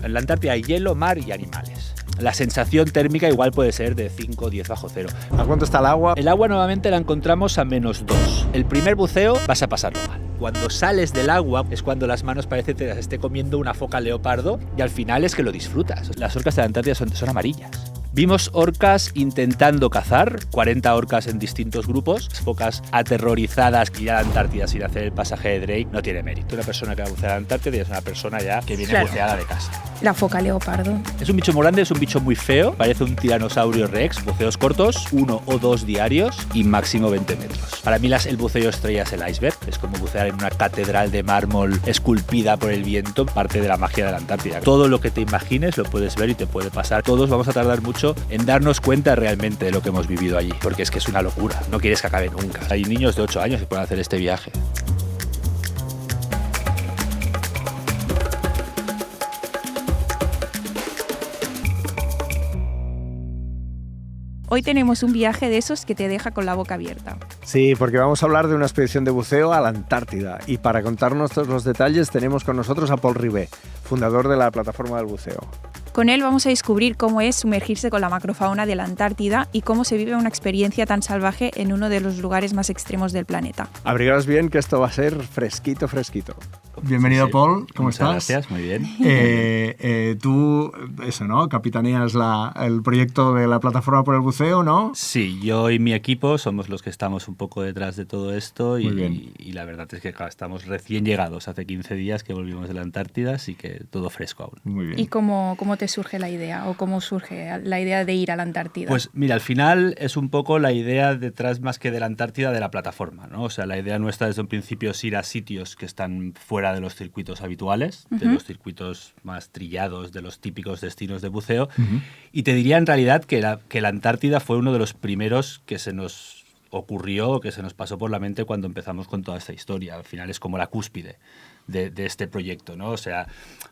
En la Antártida hay hielo, mar y animales. La sensación térmica igual puede ser de 5 o 10 bajo cero. ¿A cuánto está el agua? El agua nuevamente la encontramos a -2. El primer buceo vas a pasarlo mal. Cuando sales del agua es cuando las manos parece que te las esté comiendo una foca leopardo y al final es que lo disfrutas. Las orcas de la Antártida son amarillas. Vimos orcas intentando cazar, 40 orcas en distintos grupos, focas aterrorizadas. Ir a la Antártida sin hacer el pasaje de Drake no tiene mérito. Una persona que va a bucear a la Antártida es una persona ya que viene buceada de casa. La foca leopardo. Es un bicho muy grande, es un bicho muy feo, parece un tiranosaurio rex, buceos cortos, 1 o 2 diarios y máximo 20 metros. Para mí el buceo estrella es el iceberg, es como bucear en una catedral de mármol esculpida por el viento, parte de la magia de la Antártida. Todo lo que te imagines lo puedes ver y te puede pasar. Todos vamos a tardar mucho en darnos cuenta realmente de lo que hemos vivido allí, porque es que es una locura, no quieres que acabe nunca. Hay niños de 8 años que pueden hacer este viaje. Hoy tenemos un viaje de esos que te deja con la boca abierta. Sí, porque vamos a hablar de una expedición de buceo a la Antártida. Y para contarnos todos los detalles tenemos con nosotros a Paul Rivet, fundador de la Plataforma del Buceo. Con él vamos a descubrir cómo es sumergirse con la macrofauna de la Antártida y cómo se vive una experiencia tan salvaje en uno de los lugares más extremos del planeta. Abrigaos bien que esto va a ser fresquito, fresquito. Bienvenido, Sí. Paul, ¿cómo Muchas estás? Gracias, muy bien. Tú, ¿no? Capitaneas el proyecto de la Plataforma por el Buceo, ¿no? Sí, yo y mi equipo somos los que estamos un poco detrás de todo esto Muy bien. y la verdad es que claro, estamos recién llegados, hace 15 días que volvimos de la Antártida, así que todo fresco aún. Muy bien. ¿Y cómo te surge la idea o cómo surge la idea de ir a la Antártida? Pues mira, al final es un poco la idea detrás más que de la Antártida, de la plataforma, ¿no? O sea, la idea nuestra desde un principio es ir a sitios que están fuera de los circuitos habituales, de los circuitos más trillados, de los típicos destinos de buceo. Y te diría en realidad que la Antártida fue uno de los primeros que se nos ocurrió, que se nos pasó por la mente cuando empezamos con toda esta historia. Al final es como la cúspide de este proyecto, ¿no? O sea,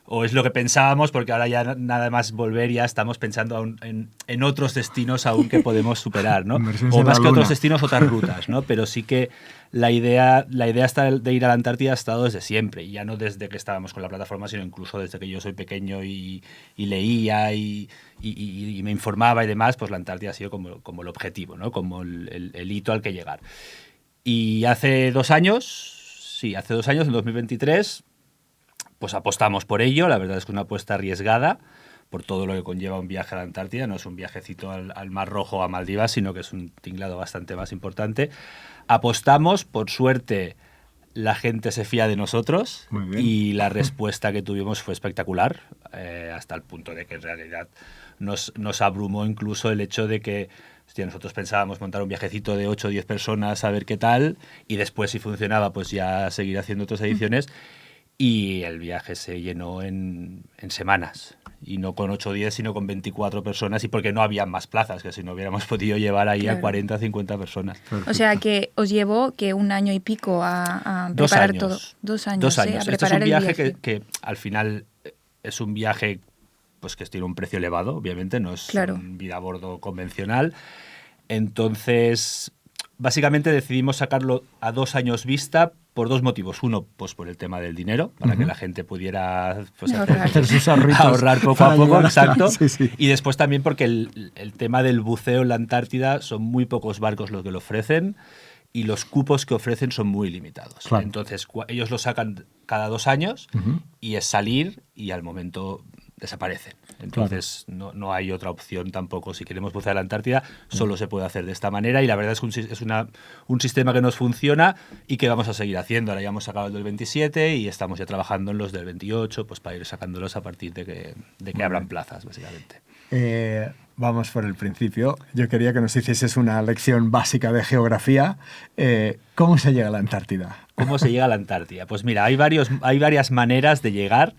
o es lo que pensábamos, porque ahora ya nada más volver ya estamos pensando aún en otros destinos aún que podemos superar, ¿no? Inversiones O en más la que luna. otros destinos, otras rutas, ¿no? Pero sí que la idea de ir a la Antártida ha estado desde siempre, y ya no desde que estábamos con la plataforma, sino incluso desde que yo soy pequeño y leía y me informaba y demás, pues la Antártida ha sido como el objetivo, ¿no? Como el hito al que llegar. Y hace 2 años, en 2023, pues apostamos por ello. La verdad es que es una apuesta arriesgada por todo lo que conlleva un viaje a la Antártida. No es un viajecito al Mar Rojo o a Maldivas, sino que es un tinglado bastante más importante. Apostamos, por suerte la gente se fía de nosotros Muy bien. y la respuesta que tuvimos fue espectacular, hasta el punto de que en realidad nos abrumó incluso el hecho de que nosotros pensábamos montar un viajecito de 8 o 10 personas a ver qué tal, y después, si funcionaba, pues ya seguir haciendo otras ediciones. Y el viaje se llenó en semanas, y no con 8 o 10, sino con 24 personas, y porque no había más plazas, que si no hubiéramos podido llevar ahí a 40 o 50 personas. O sea, que os llevó que 1 año y pico a preparar todo. 2 años. 2 años. A Este es preparar un viaje, el viaje. que al final es un viaje pues que tiene un precio elevado, obviamente, no es un vida a bordo convencional. Entonces, básicamente decidimos sacarlo a 2 años vista por 2 motivos. Uno, pues por el tema del dinero, para que la gente pudiera pues, Hacer sus ahorritos ahorrar poco a para poco, llegar a- exacto. Sí, sí. Y después también porque el tema del buceo en la Antártida, son muy pocos barcos los que lo ofrecen, y los cupos que ofrecen son muy limitados. Claro. Entonces, ellos lo sacan cada 2 años y es salir, y al momento desaparecen. Entonces, no hay otra opción tampoco. Si queremos bucear la Antártida, solo se puede hacer de esta manera, y la verdad es que es un sistema que nos funciona y que vamos a seguir haciendo. Ahora ya hemos sacado el del 27 y estamos ya trabajando en los del 28, pues para ir sacándolos a partir de que abran plazas, básicamente. Vamos por el principio. Yo quería que nos hicieses una lección básica de geografía. ¿Cómo se llega a la Antártida? ¿Cómo se llega a la Antártida? Pues mira, hay varias maneras de llegar.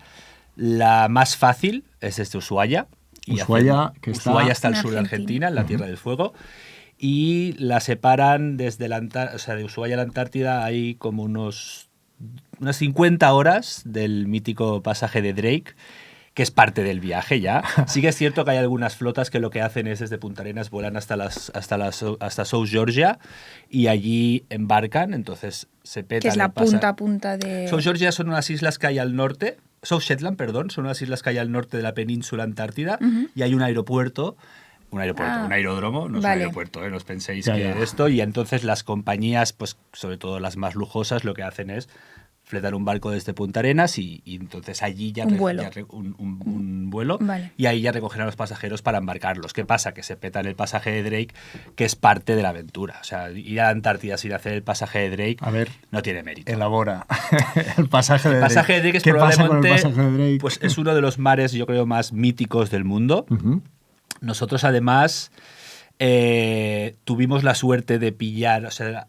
La más fácil es desde Ushuaia. Ushuaia está al sur de Argentina, en la Tierra del Fuego. Y la separan desde de Ushuaia a la Antártida, hay como unas 50 horas del mítico pasaje de Drake, que es parte del viaje ya. Sí que es cierto que hay algunas flotas que lo que hacen es desde Punta Arenas vuelan hasta South Georgia, y allí embarcan, entonces se petan. Que es la punta de... South Georgia son unas islas que hay al norte. South Shetland, perdón, son unas islas que hay al norte de la península antártida y hay un aeropuerto, un aeródromo, no es un aeropuerto, no os penséis que esto, y entonces las compañías, pues sobre todo las más lujosas, lo que hacen es fletar un barco desde Punta Arenas y entonces allí ya un vuelo, un vuelo y ahí ya recogen a los pasajeros para embarcarlos. ¿Qué pasa? Que se petan el pasaje de Drake, que es parte de la aventura. O sea, ir a la Antártida sin hacer el pasaje de Drake no tiene mérito. Elabora. El pasaje de Drake. El pasaje de Drake es probablemente pues, es uno de los mares, yo creo, más míticos del mundo. Nosotros, además, tuvimos la suerte de pillar... O sea,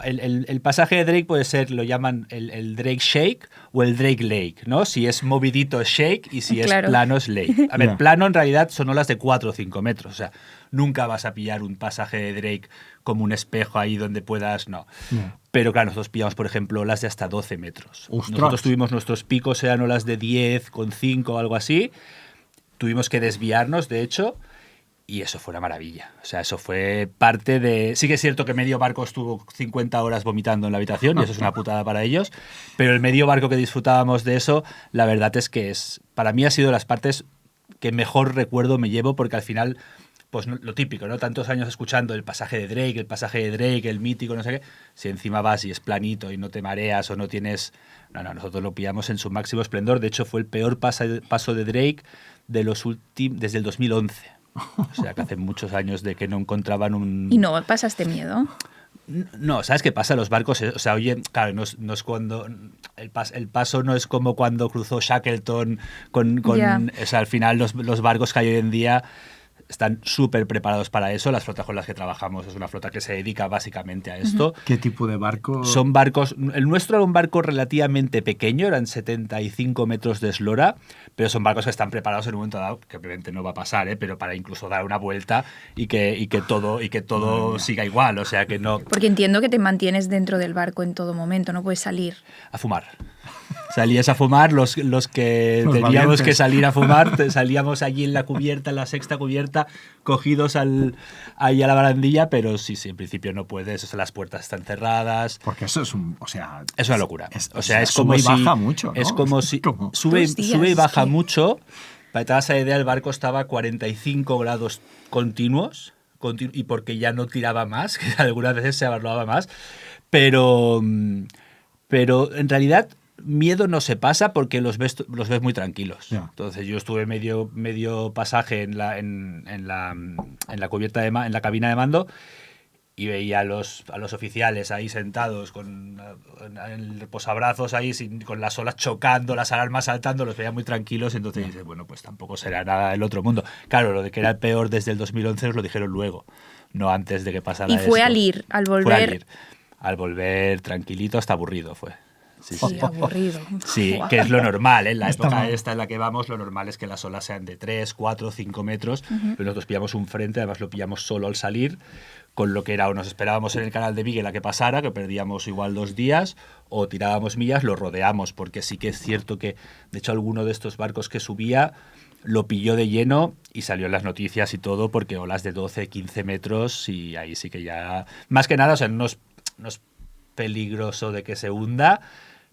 el pasaje de Drake puede ser, lo llaman el Drake Shake o el Drake Lake, ¿no? Si es movidito es Shake y si es plano es Lake. A ver, plano en realidad son olas de 4 o 5 metros. O sea, nunca vas a pillar un pasaje de Drake como un espejo ahí donde puedas, no. Pero claro, nosotros pillamos, por ejemplo, olas de hasta 12 metros. ¡Ostras! Nosotros tuvimos nuestros picos, eran olas de 10, con 5 o algo así. Tuvimos que desviarnos, de hecho. Y eso fue una maravilla. O sea, eso fue parte de... Sí que es cierto que medio barco estuvo 50 horas vomitando en la habitación y eso es una putada para ellos, pero el medio barco que disfrutábamos de eso, la verdad es que para mí ha sido de las partes que mejor recuerdo me llevo, porque al final, pues lo típico, ¿no? Tantos años escuchando el pasaje de Drake, el mítico, no sé qué. Si encima vas y es planito y no te mareas o no tienes... No, nosotros lo pillamos en su máximo esplendor. De hecho, fue el peor paso de Drake desde el 2011. O sea, que hace muchos años de que no encontraban un... ¿Y no pasaste miedo? No, ¿sabes qué pasa? Los barcos, o sea, oye, claro, no es cuando... El paso no es como cuando cruzó Shackleton o sea, al final los barcos que hay hoy en día están súper preparados para eso. Las flotas con las que trabajamos es una flota que se dedica básicamente a esto. ¿Qué tipo de barco? Son barcos... El nuestro era un barco relativamente pequeño, eran 75 metros de eslora, pero son barcos que están preparados en un momento dado, que obviamente no va a pasar, pero para incluso dar una vuelta y que todo siga igual, o sea que no... Porque entiendo que te mantienes dentro del barco en todo momento, no puedes salir. A fumar. Salías a fumar, los que teníamos valientes que salir a fumar, salíamos allí en la cubierta, en la sexta cubierta, cogidos ahí a la barandilla, pero sí, en principio no puedes, o sea, las puertas están cerradas. Porque eso es o sea... Es una locura. Es como si... baja mucho, ¿no? Es como si... Sube y baja mucho. Para que te hagas la idea, el barco estaba a 45 grados continuos, y porque ya no tiraba más, que algunas veces se abarroaba más, pero en realidad... Miedo no se pasa porque los ves muy tranquilos. Entonces yo estuve medio pasaje en la cubierta en la cabina de mando y veía a los oficiales ahí sentados en el posabrazos ahí con las olas chocando, las alarmas saltando, los veía muy tranquilos. Entonces dices, bueno, pues tampoco será nada del otro mundo. Claro, lo de que era el peor desde el 2011 nos lo dijeron luego, no antes de que pasara esto. Y fue al volver. Al volver tranquilito, hasta aburrido fue. Sí, aburrido. Sí, que es lo normal, ¿eh? La época esta en la que vamos, lo normal es que las olas sean de 3, 4, 5 metros, pero nosotros pillamos un frente, además lo pillamos solo al salir, con lo que era o nos esperábamos en el canal de Beagle a que pasara, que perdíamos igual 2 días, o tirábamos millas, lo rodeamos, porque sí que es cierto que, de hecho, alguno de estos barcos que subía lo pilló de lleno y salió en las noticias y todo, porque olas de 12, 15 metros y ahí sí que ya... Más que nada, o sea, no es peligroso de que se hunda,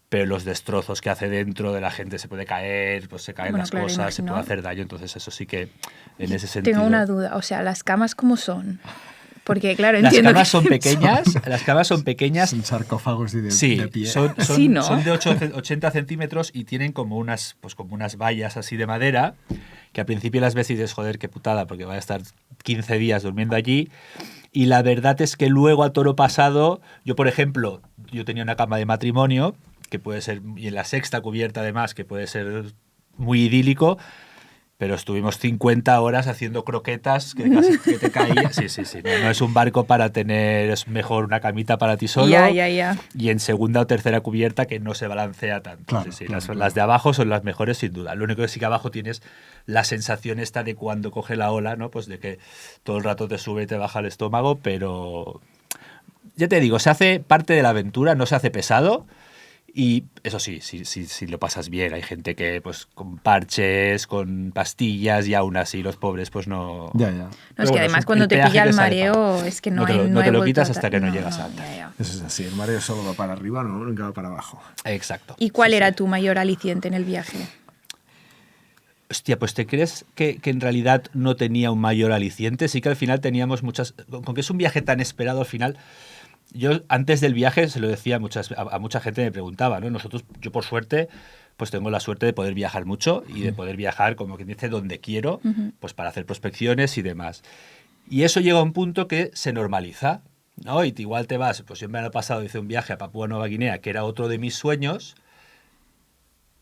pero los destrozos que hace dentro de la gente, se puede caer, pues se caen las cosas, imagino. Se puede hacer daño, entonces eso sí que en ese sentido... Tengo una duda, o sea, ¿las camas cómo son? Porque claro, entiendo las camas son pequeñas. Son sarcófagos de pie. Son de 80 centímetros y tienen como unas vallas así de madera, que al principio las ves y dices, joder, qué putada, porque voy a estar 15 días durmiendo allí. Y la verdad es que luego, a toro pasado, yo, por ejemplo, yo tenía una cama de matrimonio, que puede ser, y en la sexta cubierta además, que puede ser muy idílico, pero estuvimos 50 horas haciendo croquetas que casi que te caías. Sí. No es un barco para tener, es mejor una camita para ti solo. Ya. Y en segunda o tercera cubierta que no se balancea tanto. Claro, las de abajo son las mejores sin duda. Lo único que sí que abajo tienes la sensación esta de cuando coge la ola, ¿no? Pues de que todo el rato te sube y te baja el estómago, pero ya te digo, se hace parte de la aventura, no se hace pesado. Y eso sí, lo pasas bien. Hay gente que pues con parches, con pastillas, y aún así los pobres pues no... Ya. No, es que además cuando te pilla el mareo es que no te lo quitas hasta que no llegas a alta. Eso es así, el mareo solo va para arriba, nunca va para abajo. Exacto. ¿Y cuál era tu mayor aliciente en el viaje? Hostia, pues ¿te crees que en realidad no tenía un mayor aliciente? Sí que al final teníamos muchas... Con que es un viaje tan esperado al final... Yo antes del viaje se lo decía a mucha gente, me preguntaba, ¿no? Yo por suerte, pues tengo la suerte de poder viajar mucho y de poder viajar, como quien dice, donde quiero, pues para hacer prospecciones y demás. Y eso llega a un punto que se normaliza, ¿no? Y igual te vas, pues yo en verano pasado hice un viaje a Papúa Nueva Guinea, que era otro de mis sueños,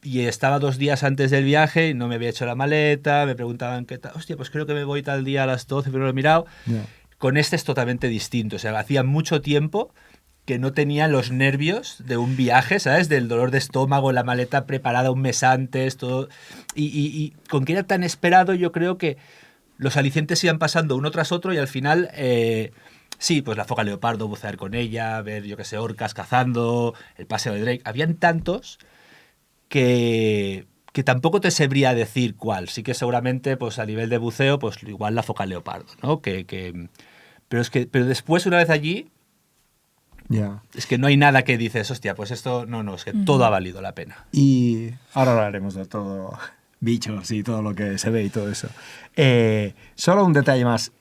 y estaba 2 días antes del viaje y no me había hecho la maleta, me preguntaban qué tal, hostia, pues creo que me voy tal día a las 12, pero no lo he mirado. Ya. Con este es totalmente distinto, o sea, hacía mucho tiempo que no tenía los nervios de un viaje, ¿sabes? Del dolor de estómago, la maleta preparada un mes antes, todo. Y con que era tan esperado, yo creo que los alicientes iban pasando uno tras otro y al final, sí, pues la foca leopardo, bucear con ella, ver, yo qué sé, orcas cazando, el paseo de Drake. Habían tantos que tampoco te sabría decir cuál. Sí que seguramente, pues a nivel de buceo, pues igual la foca leopardo, ¿no? Pero después, una vez allí, Ya. es que no hay nada que dices, hostia, pues esto, no, es que todo ha valido la pena. Y ahora hablaremos de todo, bichos y todo lo que se ve y todo eso. Solo un detalle más.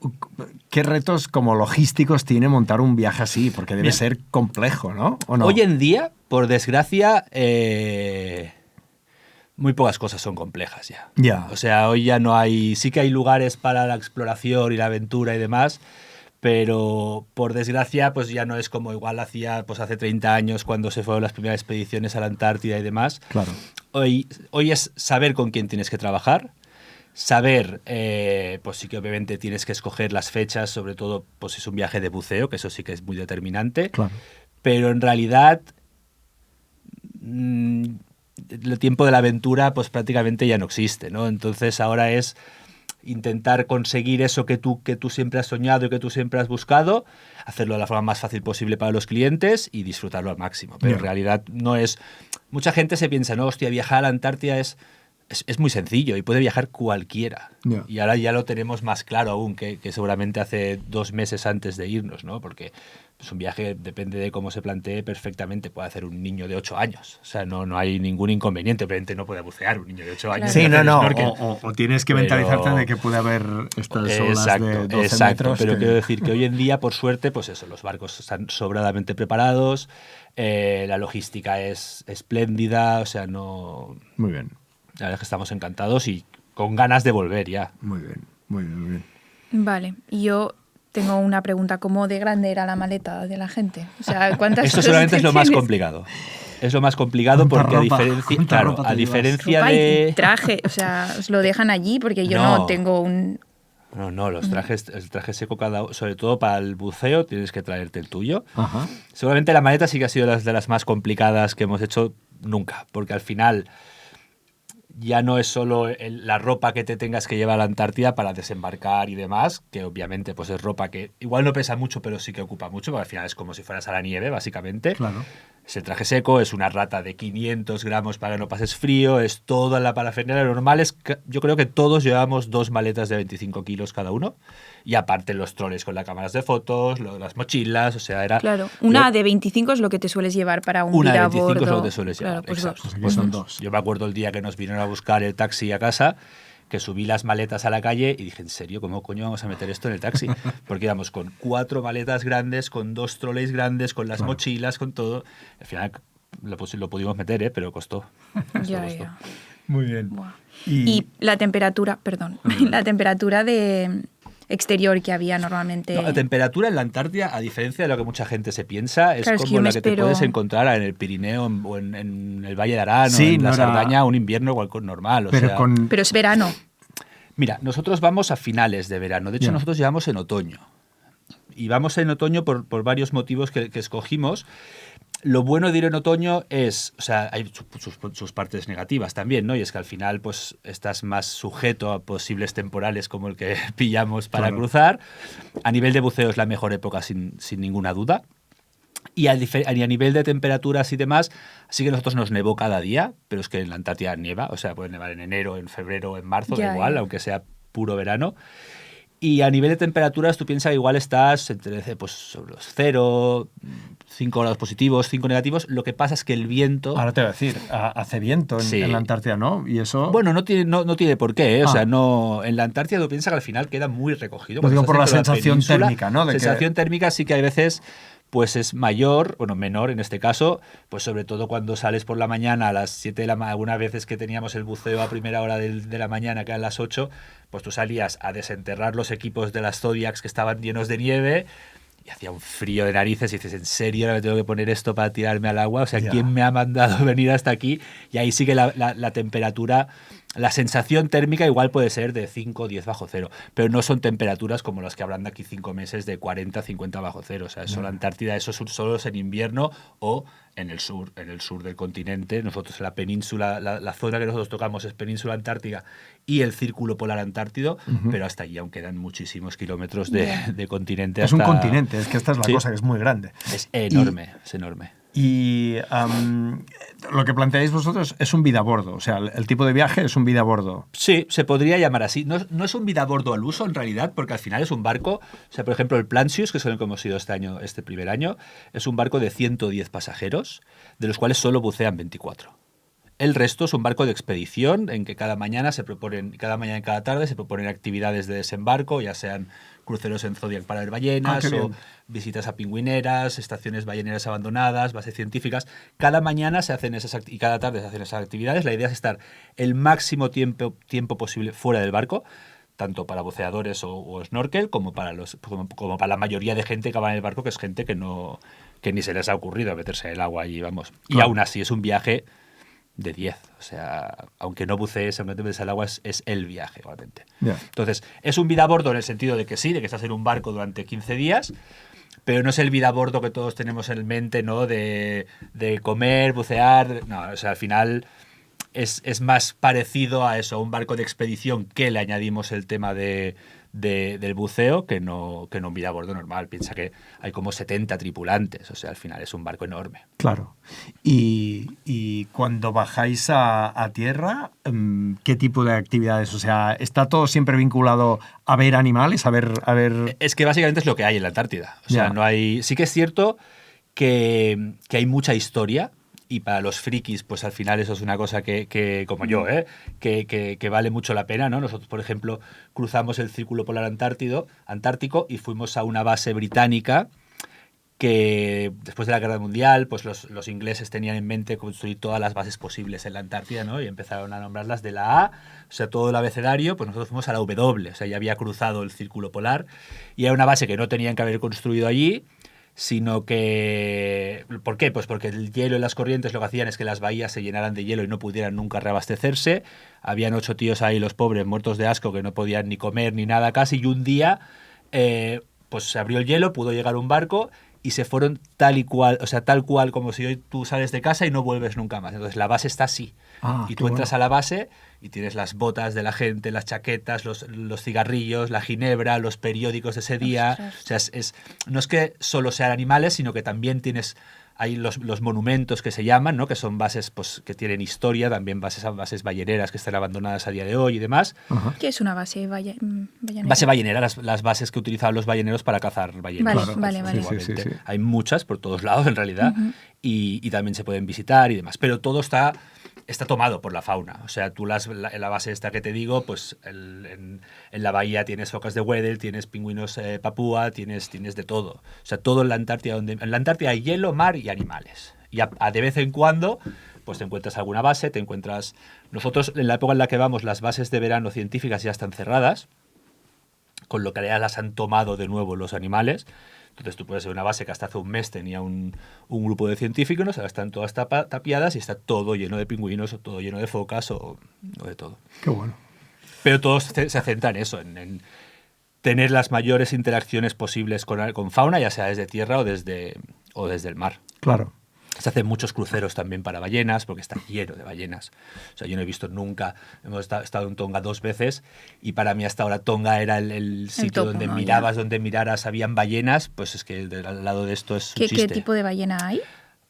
¿Qué retos como logísticos tiene montar un viaje así? Porque debe Mira, ser complejo, ¿no? ¿O no? Hoy en día, por desgracia, muy pocas cosas son complejas ya. Ya. O sea, hoy ya no hay... Sí que hay lugares para la exploración y la aventura y demás, pero por desgracia pues ya no es como igual hacía pues hace 30 años cuando se fueron las primeras expediciones a la Antártida y demás. Claro. Hoy es saber con quién tienes que trabajar, saber, pues sí que obviamente tienes que escoger las fechas, sobre todo pues si es un viaje de buceo, que eso sí que es muy determinante, Claro. pero en realidad el tiempo de la aventura pues prácticamente ya no existe, ¿no? Entonces ahora es intentar conseguir eso que tú siempre has soñado y que tú siempre has buscado, hacerlo de la forma más fácil posible para los clientes y disfrutarlo al máximo. Pero en realidad no es... Mucha gente se piensa, no, hostia, viajar a la Antártida es muy sencillo y puede viajar cualquiera. Ya. Y ahora ya lo tenemos más claro aún que seguramente hace 2 meses antes de irnos, ¿no? Porque pues, un viaje, depende de cómo se plantee, perfectamente puede hacer un niño de 8 años. O sea, no hay ningún inconveniente. Obviamente no puede bucear un niño de 8 años. Sí, no. Snorkel. O tienes que mentalizarte de que puede haber estas olas de 12 metros. Pero quiero decir que hoy en día, por suerte, pues eso, los barcos están sobradamente preparados, la logística es espléndida, o sea, no... Muy bien. La verdad es que estamos encantados y con ganas de volver ya. Muy bien, muy bien, muy bien. Vale, y yo tengo una pregunta, ¿cómo de grande era la maleta de la gente? O sea, ¿cuántas Esto cosas seguramente es lo más tienes? complicado. Es lo más complicado ¿Cuánta porque ropa? ¿Cuánta a ropa te llevas? diferencia Ropa y de... traje, o sea, os lo dejan allí porque yo no tengo un... No, el traje seco, sobre todo para el buceo, tienes que traerte el tuyo. Ajá. Seguramente la maleta sí que ha sido de las más complicadas que hemos hecho nunca, porque al final ya no es solo la ropa que te tengas que llevar a la Antártida para desembarcar y demás, que obviamente pues es ropa que igual no pesa mucho, pero sí que ocupa mucho, porque al final es como si fueras a la nieve, básicamente. Claro. Es el traje seco, es una rata de 500 gramos para que no pases frío, es toda la parafernalia. Lo normal es que yo creo que todos llevamos 2 maletas de 25 kilos cada uno, y aparte los troles con las cámaras de fotos, las mochilas, o sea, era... Claro, una de 25 es lo que te sueles llevar para un Una día de a 25 es bordo. lo que te sueles llevar, Claro, pues exacto. dos. Aquí son 2. Yo me acuerdo el día que nos vinieron a buscar el taxi a casa, que subí las maletas a la calle y dije, ¿en serio? ¿Cómo coño vamos a meter esto en el taxi? Porque íbamos con 4 maletas grandes, con 2 troleys grandes, con las mochilas, con todo. Al final lo pudimos meter, pero costó. Ya. Muy bien. Buah. Y la temperatura, perdón, la temperatura de exterior que había normalmente... No, la temperatura en la Antártida, a diferencia de lo que mucha gente se piensa, es Claro, es que como yo me la que te espero- puedes encontrar en el Pirineo o en el Valle de Arán Sí, o en no la era- Cerdaña, un invierno igual normal. O Pero sea, con... Pero es verano. Mira, nosotros vamos a finales de verano. De hecho, Ya. nosotros llevamos en otoño. Y vamos en otoño por varios motivos que escogimos. Lo bueno de ir en otoño es, o sea, hay sus partes negativas también, ¿no? Y es que al final, pues, estás más sujeto a posibles temporales como el que pillamos para Claro. cruzar. A nivel de buceo es la mejor época, sin ninguna duda. Y a nivel de temperaturas y demás, sí que nosotros nos nevó cada día, pero es que en la Antártida nieva, o sea, puede nevar en enero, en febrero, en marzo, da Ya, igual, ya. aunque sea puro verano. Y a nivel de temperaturas, tú piensas que igual estás entre pues, sobre los 0, 5 grados positivos, 5 negativos. Lo que pasa es que el viento... Ahora te voy a decir, hace viento en la Antártida, ¿no? Y eso... Bueno, no tiene por qué, ¿eh? O sea, no, en la Antártida tú piensas que al final queda muy recogido. Lo digo por la sensación térmica, ¿no? Sensación térmica sí que hay veces... pues es mayor, bueno, menor en este caso, pues sobre todo cuando sales por la mañana a las 7 de la mañana, algunas veces que teníamos el buceo a primera hora de la mañana, que eran las 8, pues tú salías a desenterrar los equipos de las Zodiacs que estaban llenos de nieve y hacía un frío de narices y dices, ¿en serio ahora me tengo que poner esto para tirarme al agua? O sea, ¿quién me ha mandado venir hasta aquí? Y ahí sí que la temperatura... La sensación térmica igual puede ser de 5 o 10 bajo cero, pero no son temperaturas como las que habrán de aquí 5 meses de 40, 50 bajo cero. O sea, eso la Antártida, eso solo es en invierno o en el sur del continente. Nosotros en la península, la zona que nosotros tocamos es península antártica y el círculo polar antártido, pero hasta allí aún quedan muchísimos kilómetros de continente. Es un continente, es que esta es la cosa, que es muy grande. Es enorme, es enorme. Y lo que planteáis vosotros es un vida a bordo, o sea, el tipo de viaje es un vida a bordo. Sí, se podría llamar así. No es un vida a bordo al uso, en realidad, porque al final es un barco. O sea, por ejemplo, el Plancius, que es el que hemos ido este primer año, es un barco de 110 pasajeros, de los cuales solo bucean 24. El resto es un barco de expedición en que cada mañana y cada tarde se proponen actividades de desembarco, ya sean cruceros en Zodiac para ver ballenas o visitas a pingüineras, estaciones balleneras abandonadas, bases científicas. Cada mañana se hacen y cada tarde se hacen esas actividades. La idea es estar el máximo tiempo posible fuera del barco, tanto para buceadores o snorkel como para la mayoría de gente que va en el barco, que es gente que ni se les ha ocurrido meterse en el agua allí, vamos. Claro. Y aún así es un viaje de 10, o sea, aunque no bucees, aunque no te metes al agua, es el viaje igualmente. Yeah. Entonces, es un vida a bordo en el sentido de que sí, de que estás en un barco durante 15 días, pero no es el vida a bordo que todos tenemos en mente, ¿no? De comer, bucear, no, o sea, al final es más parecido a eso, a un barco de expedición que le añadimos el tema del buceo que no un vida a bordo normal. Piensa que hay como 70 tripulantes, o sea, al final es un barco enorme. Claro. Y cuando bajáis a tierra, ¿qué tipo de actividades? O sea, ¿está todo siempre vinculado a ver animales? A ver... Es que básicamente es lo que hay en la Antártida. O sea, no hay... Sí que es cierto que hay mucha historia. Y para los frikis, pues al final eso es una cosa que como yo, que vale mucho la pena, ¿no? Nosotros, por ejemplo, cruzamos el Círculo Polar Antártico y fuimos a una base británica que después de la Guerra Mundial, pues los ingleses tenían en mente construir todas las bases posibles en la Antártida, ¿no? Y empezaron a nombrarlas de la A, o sea, todo el abecedario, pues nosotros fuimos a la W, o sea, ya había cruzado el Círculo Polar y era una base que no tenían que haber construido allí, sino que... ¿Por qué? Pues porque el hielo y las corrientes lo que hacían es que las bahías se llenaran de hielo y no pudieran nunca reabastecerse. Habían 8 tíos ahí, los pobres, muertos de asco, que no podían ni comer ni nada casi, y un día pues se abrió el hielo, pudo llegar un barco y se fueron tal cual como si hoy tú sales de casa y no vuelves nunca más. Entonces la base está así. Y tú entras a la base y tienes las botas de la gente, las chaquetas, los cigarrillos, la ginebra, los periódicos de ese día. O sea, no es que solo sean animales, sino que también tienes ahí los monumentos que se llaman, ¿no? Que son bases pues, que tienen historia, también bases balleneras que están abandonadas a día de hoy y demás. ¿Qué es una base ballenera? Base ballenera, las bases que utilizaban los balleneros para cazar ballenas. Vale, vale. Sí. Hay muchas por todos lados, en realidad, y también se pueden visitar y demás. Pero todo está tomado por la fauna. O sea, tú en la base esta que te digo, pues en la bahía tienes focas de Weddell, tienes pingüinos papúa, tienes de todo. O sea, todo en la Antártida. En la Antártida hay hielo, mar y animales. Y de vez en cuando pues te encuentras alguna base, Nosotros, en la época en la que vamos, las bases de verano científicas ya están cerradas, con lo que ya las han tomado de nuevo los animales. Entonces tú puedes ver una base que hasta hace un mes tenía un grupo de científicos, ahora están todas tapiadas y está todo lleno de pingüinos o todo lleno de focas o de todo. Qué bueno. Pero todo se centra en eso, en tener las mayores interacciones posibles con fauna, ya sea desde tierra o desde el mar. Claro. Se hacen muchos cruceros también para ballenas, porque está lleno de ballenas. O sea, yo no he visto nunca, hemos estado en Tonga 2 veces, y para mí hasta ahora Tonga era el sitio topo, donde donde miraras habían ballenas, pues es que al lado de esto es un chiste. ¿Qué tipo de ballena hay?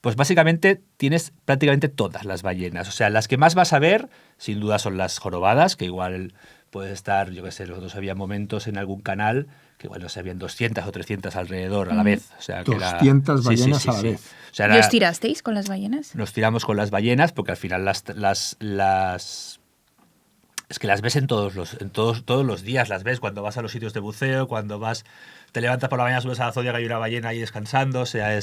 Pues básicamente tienes prácticamente todas las ballenas. O sea, las que más vas a ver, sin duda, son las jorobadas, que igual puedes estar, yo qué sé, nosotros había momentos en algún canal que, bueno, se habían 200 o 300 alrededor a la vez. O sea, que 200 sí, ballenas a la vez. O sea, ¿Y os tirasteis con las ballenas? nos tiramos con las ballenas porque al final es que las ves todos los días, las ves cuando vas a los sitios de buceo, cuando te levantas por la mañana, subes a la Zodiac y hay una ballena ahí descansando, o sea,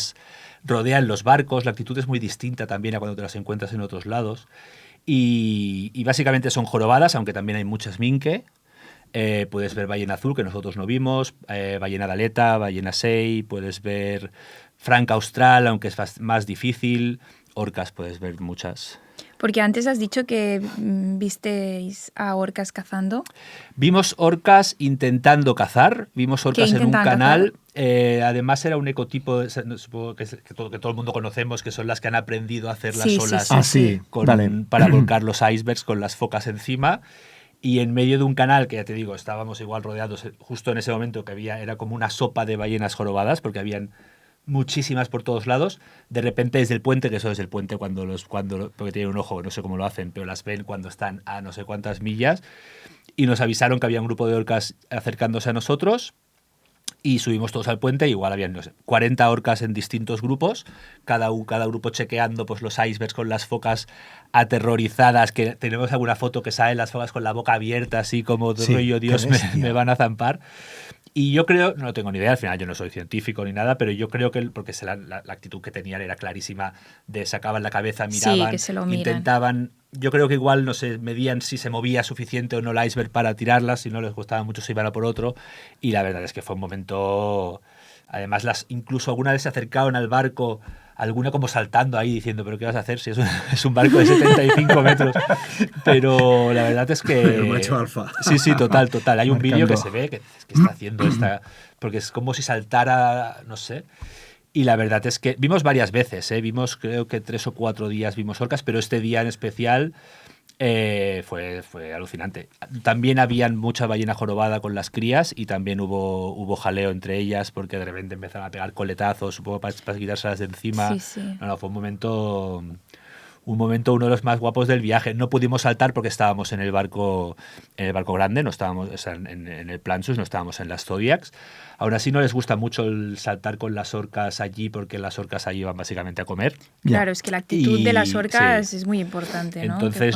rodean los barcos, la actitud es muy distinta también a cuando te las encuentras en otros lados. Y básicamente son jorobadas, aunque también hay muchas minke. Puedes ver ballena azul, que nosotros no vimos, ballena de aleta, ballena sei, puedes ver franca austral, aunque es más difícil, orcas puedes ver muchas. Porque antes has dicho que visteis a orcas cazando. Vimos orcas intentando cazar, vimos orcas en un canal. Además era un ecotipo, supongo que todo el mundo conocemos, que son las que han aprendido a hacer las olas para volcar los icebergs con las focas encima. Y en medio de un canal, que ya te digo, estábamos igual rodeados, justo en ese momento que era como una sopa de ballenas jorobadas, porque habían muchísimas por todos lados. De repente desde el puente, que eso es el puente porque tienen un ojo, no sé cómo lo hacen, pero las ven cuando están a no sé cuántas millas, y nos avisaron que había un grupo de orcas acercándose a nosotros y subimos todos al puente. Igual habían, no sé, 40 orcas en distintos grupos, cada grupo chequeando pues los icebergs con las focas aterrorizadas, que tenemos alguna foto que salen las focas con la boca abierta, así como rollo, Dios, me van a zampar. Y yo creo, no tengo ni idea, al final yo no soy científico ni nada, pero yo creo que, porque la actitud que tenían era clarísima, de sacaban la cabeza, miraban, que se lo miran. intentaban, yo creo que igual, no sé, medían si se movía suficiente o no el iceberg para tirarlas, si no les gustaba mucho se iban a por otro, y la verdad es que fue un momento, además incluso alguna vez se acercaron al barco, alguna como saltando ahí diciendo, ¿pero qué vas a hacer si es un barco de 75 metros? Pero la verdad es que... El macho alfa. Sí, total. Hay un vídeo que se ve que está haciendo porque es como si saltara, no sé. Y la verdad es que vimos varias veces, vimos creo que 3 o 4 días vimos orcas, pero este día en especial fue alucinante. También habían mucha ballena jorobada con las crías y también hubo jaleo entre ellas porque de repente empezaron a pegar coletazos, supongo para quitárselas de encima. Sí. No, fue un momento uno de los más guapos del viaje. No pudimos saltar porque estábamos en el barco grande, no estábamos, o sea, en el Plansus, no estábamos en las Zodiacs. Aún así no les gusta mucho el saltar con las orcas allí porque las orcas allí van básicamente a comer. Claro, es que la actitud de las orcas es muy importante, ¿no? Entonces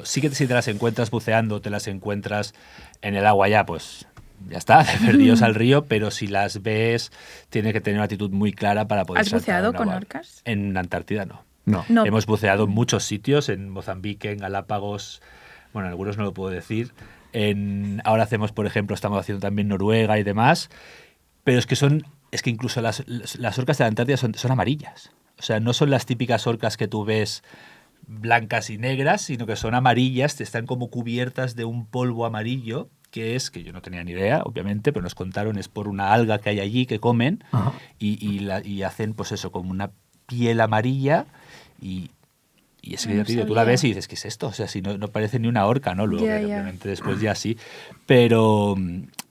sí que si te las encuentras buceando, te las encuentras en el agua ya, pues ya está, perdidos al río, pero si las ves, tienes que tener una actitud muy clara para poder saltar. ¿Has buceado con orcas? En Antártida no. No. Hemos buceado en muchos sitios, en Mozambique, en Galápagos, bueno, en algunos no lo puedo decir. Ahora por ejemplo, estamos haciendo también Noruega y demás, pero es que incluso las orcas de la Antártida son amarillas. O sea, no son las típicas orcas que tú ves blancas y negras, sino que son amarillas, están como cubiertas de un polvo amarillo, que yo no tenía ni idea, obviamente, pero nos contaron, es por una alga que hay allí que comen y hacen pues eso, como una piel amarilla y es que tú la ves y dices, ¿qué es esto? O sea, si no parece ni una orca, ¿no? Luego, obviamente, después ya sí. Pero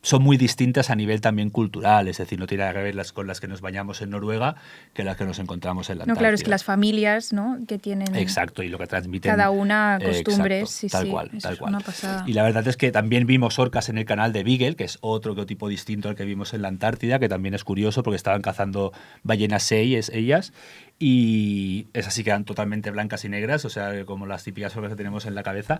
son muy distintas a nivel también cultural, es decir, no tiene nada que ver con las que nos bañamos en Noruega que las que nos encontramos en la Antártida. No, claro, es que las familias, ¿no?, que tienen... Exacto, y lo que transmiten... Cada una costumbres, exacto, tal cual. Es una pasada. Y la verdad es que también vimos orcas en el canal de Beagle, que es otro tipo distinto al que vimos en la Antártida, que también es curioso porque estaban cazando ballenas sei, ellas, y esas sí quedan totalmente blancas y negras, o sea, como las típicas orcas que tenemos en la cabeza.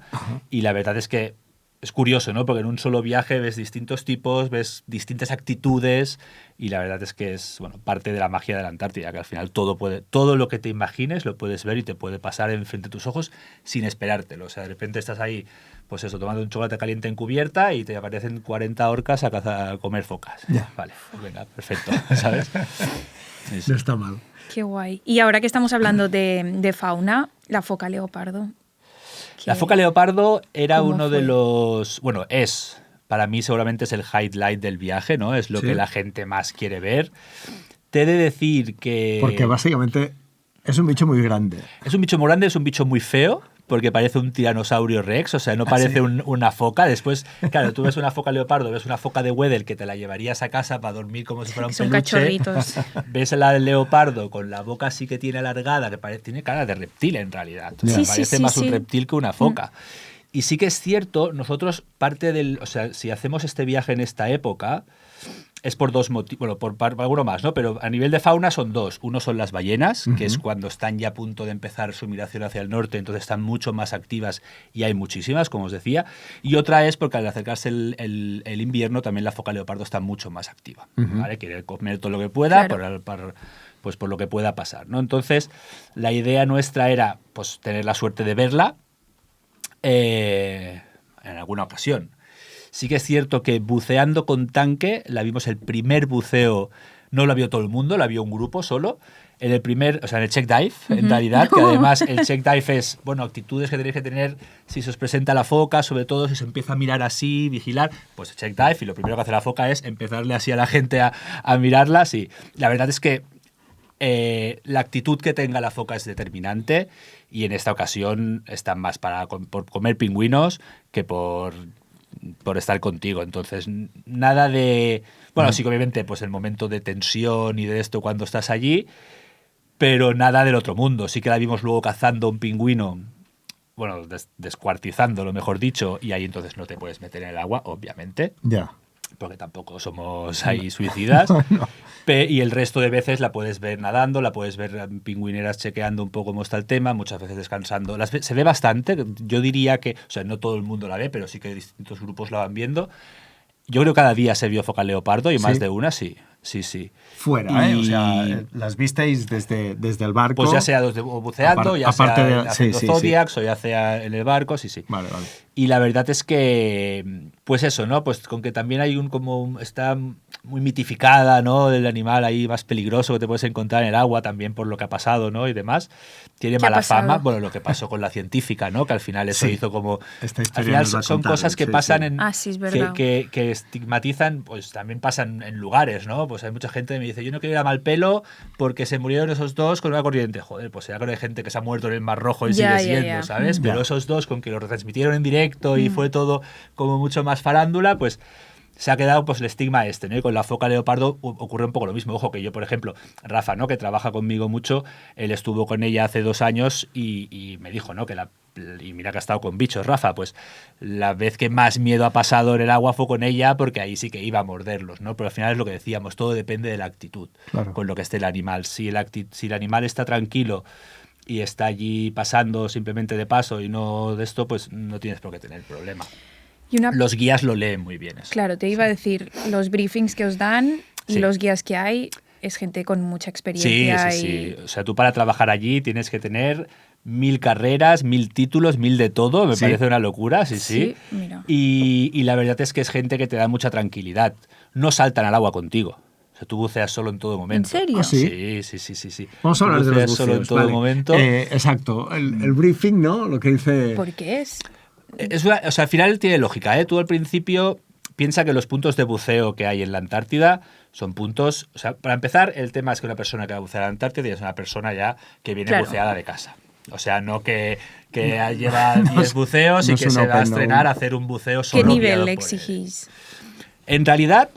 Y la verdad es que es curioso, ¿no? Porque en un solo viaje ves distintos tipos, ves distintas actitudes y la verdad es que es parte de la magia de la Antártida, que al final todo lo que te imagines lo puedes ver y te puede pasar enfrente de tus ojos sin esperártelo. O sea, de repente estás ahí, pues eso, tomando un chocolate caliente en cubierta y te aparecen 40 orcas a comer focas. Ya. Vale, pues venga, perfecto, ¿sabes? Sí. No está mal. Qué guay. Y ahora que estamos hablando de fauna, la foca leopardo. La foca leopardo era uno de los... Bueno, para mí seguramente es el highlight del viaje, ¿no? Es lo que la gente más quiere ver. Te he de decir que... Porque básicamente es un bicho muy grande. Es un bicho muy grande, es un bicho muy feo, porque parece un tiranosaurio rex, o sea, no parece una foca. Después, claro, tú ves una foca leopardo, ves una foca de Weddell que te la llevarías a casa para dormir como si fuera un Son peluche. cachorritos. Ves la del leopardo con la boca así que tiene alargada, que tiene cara de reptil en realidad. O sea, parece más un reptil que una foca. Y sí que es cierto, nosotros o sea, si hacemos este viaje en esta época, es por dos motivos, bueno, por alguno más, ¿no? Pero a nivel de fauna son dos. Uno son las ballenas, que es cuando están ya a punto de empezar su migración hacia el norte, entonces están mucho más activas y hay muchísimas, como os decía. Y otra es porque al acercarse el invierno también la foca leopardo está mucho más activa, ¿vale? Quiere comer todo lo que pueda, pues por lo que pueda pasar, ¿no? Entonces, la idea nuestra era pues tener la suerte de verla en alguna ocasión. Sí que es cierto que buceando con tanque, la vimos el primer buceo, no la vio todo el mundo, la vio un grupo solo. En el primer, o sea, en el check dive, en realidad, que además el check dive es, bueno, actitudes que tenéis que tener si se os presenta la foca, sobre todo si se empieza a mirar así, vigilar, pues el check dive, y lo primero que hace la foca es empezarle así a la gente a mirarla, sí. La verdad es que la actitud que tenga la foca es determinante y en esta ocasión están más por comer pingüinos que por estar contigo. Entonces, nada de... Bueno, sí que obviamente pues el momento de tensión y de esto cuando estás allí, pero nada del otro mundo. Sí que la vimos luego cazando un pingüino, bueno, descuartizándolo, mejor dicho, y ahí entonces no te puedes meter en el agua, obviamente. Ya. Porque tampoco somos ahí suicidas. No. Y el resto de veces la puedes ver nadando, la puedes ver en pingüineras chequeando un poco cómo está el tema, muchas veces descansando. Se ve bastante, yo diría que, o sea, no todo el mundo la ve, pero sí que distintos grupos la van viendo. Yo creo que cada día se vio foca leopardo y más de una, sí. Fuera, ¿eh? O sea, las visteis desde el barco. Pues ya sea buceando, ya sea haciendo zodiacs o ya sea en el barco, sí. Vale. Y la verdad es que, pues eso, ¿no? Pues con que también hay está muy mitificada, ¿no? El animal ahí más peligroso que te puedes encontrar en el agua también por lo que ha pasado, ¿no? Y demás. Tiene mala fama, bueno, lo que pasó con la científica, ¿no? Que al final eso hizo como... Esta al final historia son cosas que pasan en... Ah, sí, es verdad. Que estigmatizan, pues también pasan en lugares, ¿no? Pues hay mucha gente que me dice, yo no quiero ir a Malpelo porque se murieron esos dos con una corriente. Joder, pues será que hay gente que se ha muerto en el Mar Rojo y sigue siendo, ¿sabes? Pero esos dos con que lo retransmitieron en directo y fue todo como mucho más farándula, pues se ha quedado pues el estigma ¿no? Y con la foca leopardo ocurre un poco lo mismo. Ojo que yo, por ejemplo, Rafa, ¿no? Que trabaja conmigo mucho, él estuvo con ella hace 2 años y me dijo, ¿no? Y mira que ha estado con bichos, Rafa, pues la vez que más miedo ha pasado en el agua fue con ella porque ahí sí que iba a morderlos, ¿no? Pero al final es lo que decíamos, todo depende de la actitud con lo que esté el animal. Si el animal está tranquilo y está allí pasando simplemente de paso y no de esto, pues no tienes por qué tener problema. Los guías lo leen muy bien. Eso. Claro, te iba a decir, los briefings que os dan y los guías que hay es gente con mucha experiencia. Sí. O sea, tú para trabajar allí tienes que tener 1000 carreras, 1000 títulos, 1000 de todo. Me parece una locura, sí. Mira. Y la verdad es que es gente que te da mucha tranquilidad. No saltan al agua contigo. O sea, tú buceas solo en todo momento. ¿En serio? ¿Ah, sí? Sí. Vamos a hablar de los buceos. Solo en todo momento. Exacto. El briefing, ¿no? Lo que dice... ¿Por qué es? O sea, al final tiene lógica, ¿eh? Tú al principio piensa que los puntos de buceo que hay en la Antártida son puntos... O sea, para empezar, el tema es que una persona que va a bucear en la Antártida es una persona ya que viene buceada de casa. O sea, no que lleva 10 buceos y que se va a estrenar a hacer un buceo solo. ¿Qué nivel le exigís? En realidad,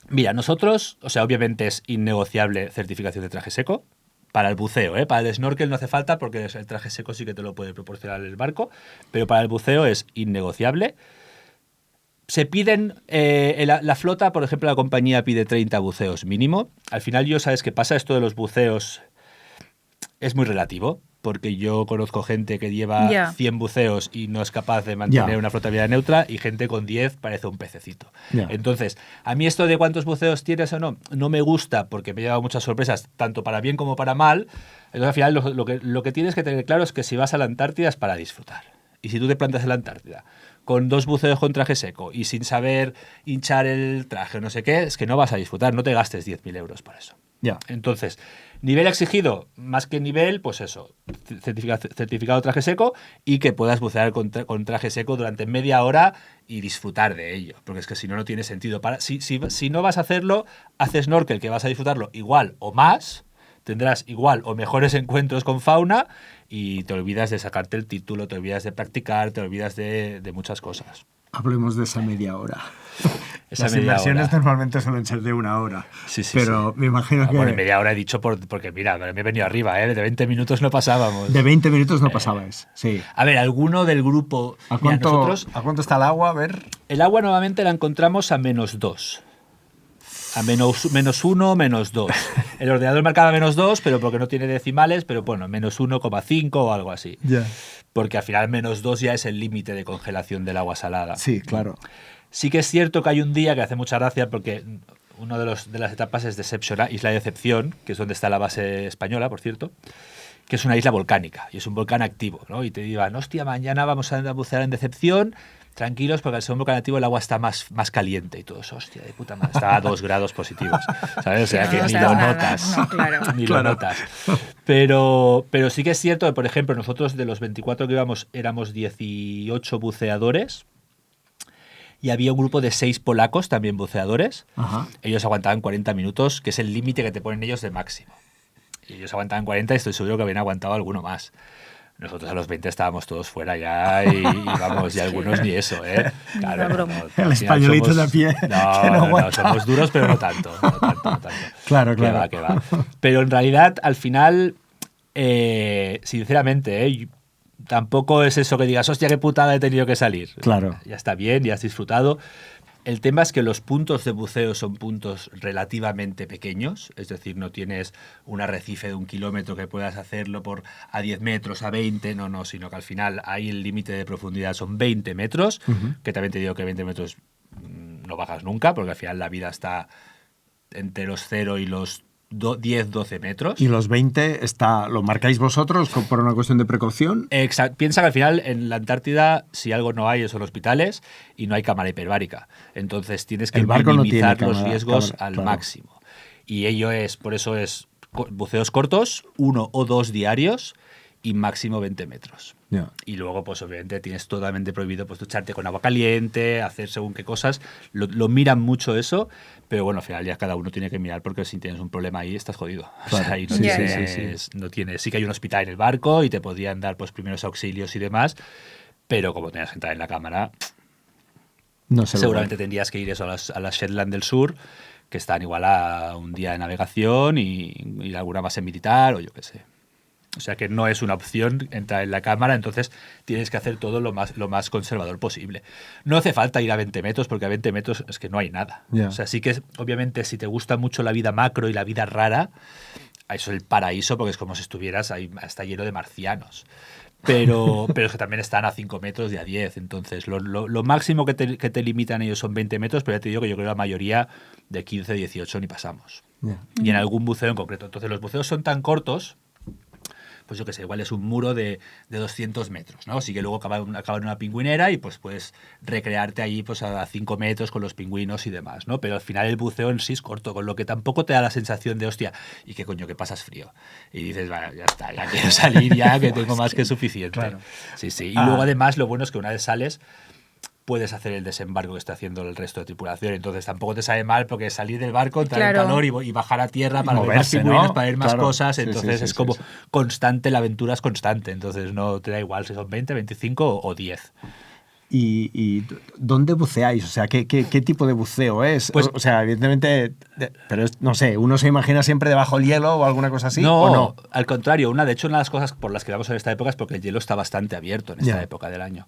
mira, nosotros, o sea, obviamente es innegociable certificación de traje seco. Para el buceo, ¿eh? Para el snorkel no hace falta porque el traje seco sí que te lo puede proporcionar el barco, pero para el buceo es innegociable. Se piden, la flota, por ejemplo, la compañía pide 30 buceos mínimo. Al final, ¿sabes qué pasa? Esto de los buceos es muy relativo, porque yo conozco gente que lleva 100 buceos y no es capaz de mantener una flotabilidad neutra y gente con 10 parece un pececito. Entonces, a mí esto de cuántos buceos tienes o no me gusta porque me ha llevado muchas sorpresas, tanto para bien como para mal. Entonces, al final, lo que tienes que tener claro es que si vas a la Antártida es para disfrutar. Y si tú te plantas en la Antártida con 2 buceos con traje seco y sin saber hinchar el traje o no sé qué, es que no vas a disfrutar, no te gastes 10.000 euros por eso. Entonces, nivel exigido, más que nivel, pues eso, certificado traje seco y que puedas bucear con traje seco durante media hora y disfrutar de ello, porque es que si no, no tiene sentido. Si no vas a hacerlo, haces snorkel, que vas a disfrutarlo igual o más, tendrás igual o mejores encuentros con fauna y te olvidas de sacarte el título, te olvidas de practicar, te olvidas de muchas cosas. Hablemos de esa media hora. Esa Las media inversiones hora. normalmente suelen ser de 1 hora. Sí, sí, pero sí. me imagino que Bueno, en media hora he dicho porque mira, me he venido arriba, ¿eh? De 20 minutos no pasábamos. de 20 minutos no pasabais. Sí. A ver, alguno del grupo... ¿A Mira, cuánto, nosotros, ¿A cuánto está el agua? A ver. el agua nuevamente la encontramos a -2. A -1, -2. El ordenador marcaba -2, pero porque no tiene decimales, pero bueno, -1,5 o algo así. Ya. Porque al final -2 ya es el límite de congelación del agua salada. Sí, claro. Sí que es cierto que hay un día que hace mucha gracia porque una de las etapas es Deception, Isla de Decepción, que es donde está la base española, por cierto, que es una isla volcánica y es un volcán activo, ¿no? Y te digan, hostia, mañana vamos a bucear en Decepción, tranquilos, porque al ser un volcán activo el agua está más caliente y todo eso, hostia, de puta madre, está a 2 grados positivos, ¿sabes? O sea, No que ni sabes lo nada. notas. No, claro. Ni Claro. lo notas. Pero sí que es cierto que, por ejemplo, nosotros de los 24 que íbamos éramos 18 buceadores y había un grupo de 6 polacos también buceadores. Ajá. Ellos aguantaban 40 minutos, que es el límite que te ponen ellos de máximo. Y ellos aguantaban 40 y estoy seguro que habían aguantado alguno más. Nosotros a los 20 estábamos todos fuera ya y vamos, y algunos ni eso, ¿eh? Una broma. El al final españolito de a pie que No, no no, aguanta. somos duros, pero no tanto. No tanto. Claro, Que claro. va, que va. Pero en realidad, al final, sinceramente, tampoco es eso que digas, hostia, qué putada he tenido que salir. Claro. Ya está bien, ya has disfrutado. El tema es que los puntos de buceo son puntos relativamente pequeños, es decir, no tienes un arrecife de 1 kilómetro que puedas hacerlo a 10 metros, a 20, no, sino que al final ahí el límite de profundidad son 20 metros, que también te digo que 20 metros no bajas nunca, porque al final la vida está entre los 0 y los 10, 12 metros. ¿Y los 20 lo marcáis vosotros por una cuestión de precaución? Piensa que al final en la Antártida, si algo no hay, son hospitales y no hay cámara hiperbárica. Entonces tienes que El barco no minimizar tiene los cámara, riesgos claro. al máximo. Y por eso es buceos cortos, 1 o 2 diarios y máximo 20 metros. Ya. Y luego, pues obviamente tienes totalmente prohibido pues ducharte con agua caliente, hacer según qué cosas. Lo miran mucho eso, pero bueno, al final ya cada uno tiene que mirar porque si tienes un problema ahí estás jodido. O sea, Claro. ahí no Sí, tienes, no tienes. Sí que hay un hospital en el barco y te podrían dar pues primeros auxilios y demás, pero como tenías que entrar en la cámara, No sé. seguramente tendrías que ir eso a las Shetland del Sur, que están igual a un día de navegación y alguna base militar o yo qué sé. O sea que no es una opción entrar en la cámara, entonces tienes que hacer todo lo más conservador posible. No hace falta ir a 20 metros, porque a 20 metros es que no hay nada. Ya. O sea, sí que obviamente si te gusta mucho la vida macro y la vida rara, eso es el paraíso, porque es como si estuvieras ahí, está lleno de marcianos. Pero es que también están a 5 metros y a 10. Entonces, lo máximo que te limitan ellos son 20 metros, pero ya te digo que yo creo que la mayoría de 15, 18 ni pasamos. Ya. Y en algún buceo en concreto. Entonces, los buceos son tan cortos, pues yo qué sé, igual es un muro de 200 metros, ¿no? Así que luego acaba en una pingüinera y pues puedes recrearte allí pues a 5 metros con los pingüinos y demás, ¿no? Pero al final el buceo en sí es corto, con lo que tampoco te da la sensación de, hostia, ¿y qué coño, que pasas frío? Y dices, vaya, ya está, ya quiero salir ya, que tengo más que suficiente. Claro. Sí, sí. Y luego además lo bueno es que una vez sales puedes hacer el desembarco que está haciendo el resto de tripulación. Entonces tampoco te sabe mal porque salir del barco, entrar en Claro. calor y bajar a tierra para ver más moverse, pingüinos, ¿no? para ver más Claro. cosas. Sí, sí, Entonces sí, es sí, como sí. constante, la aventura es constante. Entonces no te da igual si son 20, 25 o 10. ¿Y dónde buceáis? O sea, ¿qué tipo de buceo es? Pues- o sea, evidentemente, pero no sé, uno se imagina siempre debajo del hielo o alguna cosa así. No, ¿o no? al contrario. De hecho, una de las cosas por las que vamos en esta época es porque el hielo está bastante abierto en esta Ya. época del año.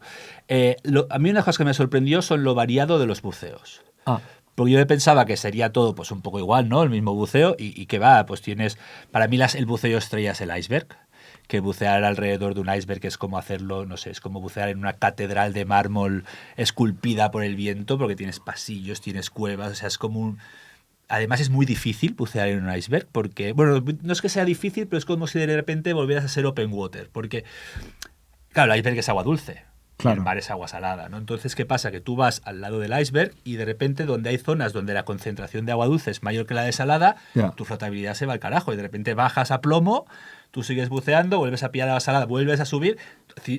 A mí una de las cosas que me sorprendió son lo variado de los buceos. Ah, Porque yo pensaba que sería todo pues un poco igual, ¿no? El mismo buceo y que va, pues tienes... Para mí el buceo estrella es el iceberg, que bucear alrededor de un iceberg es como hacerlo, no sé, es como bucear en una catedral de mármol esculpida por el viento, porque tienes pasillos, tienes cuevas, o sea, es como un... Además es muy difícil bucear en un iceberg, porque, bueno, no es que sea difícil, pero es como si de repente volvieras a ser open water, porque, claro, el iceberg es agua dulce. Claro. El mar es agua salada, ¿no? Entonces, ¿qué pasa? Que tú vas al lado del iceberg y de repente donde hay zonas donde la concentración de agua dulce es mayor que la de salada, Ya. tu flotabilidad se va al carajo y de repente bajas a plomo, tú sigues buceando, vuelves a pillar agua salada, vuelves a subir.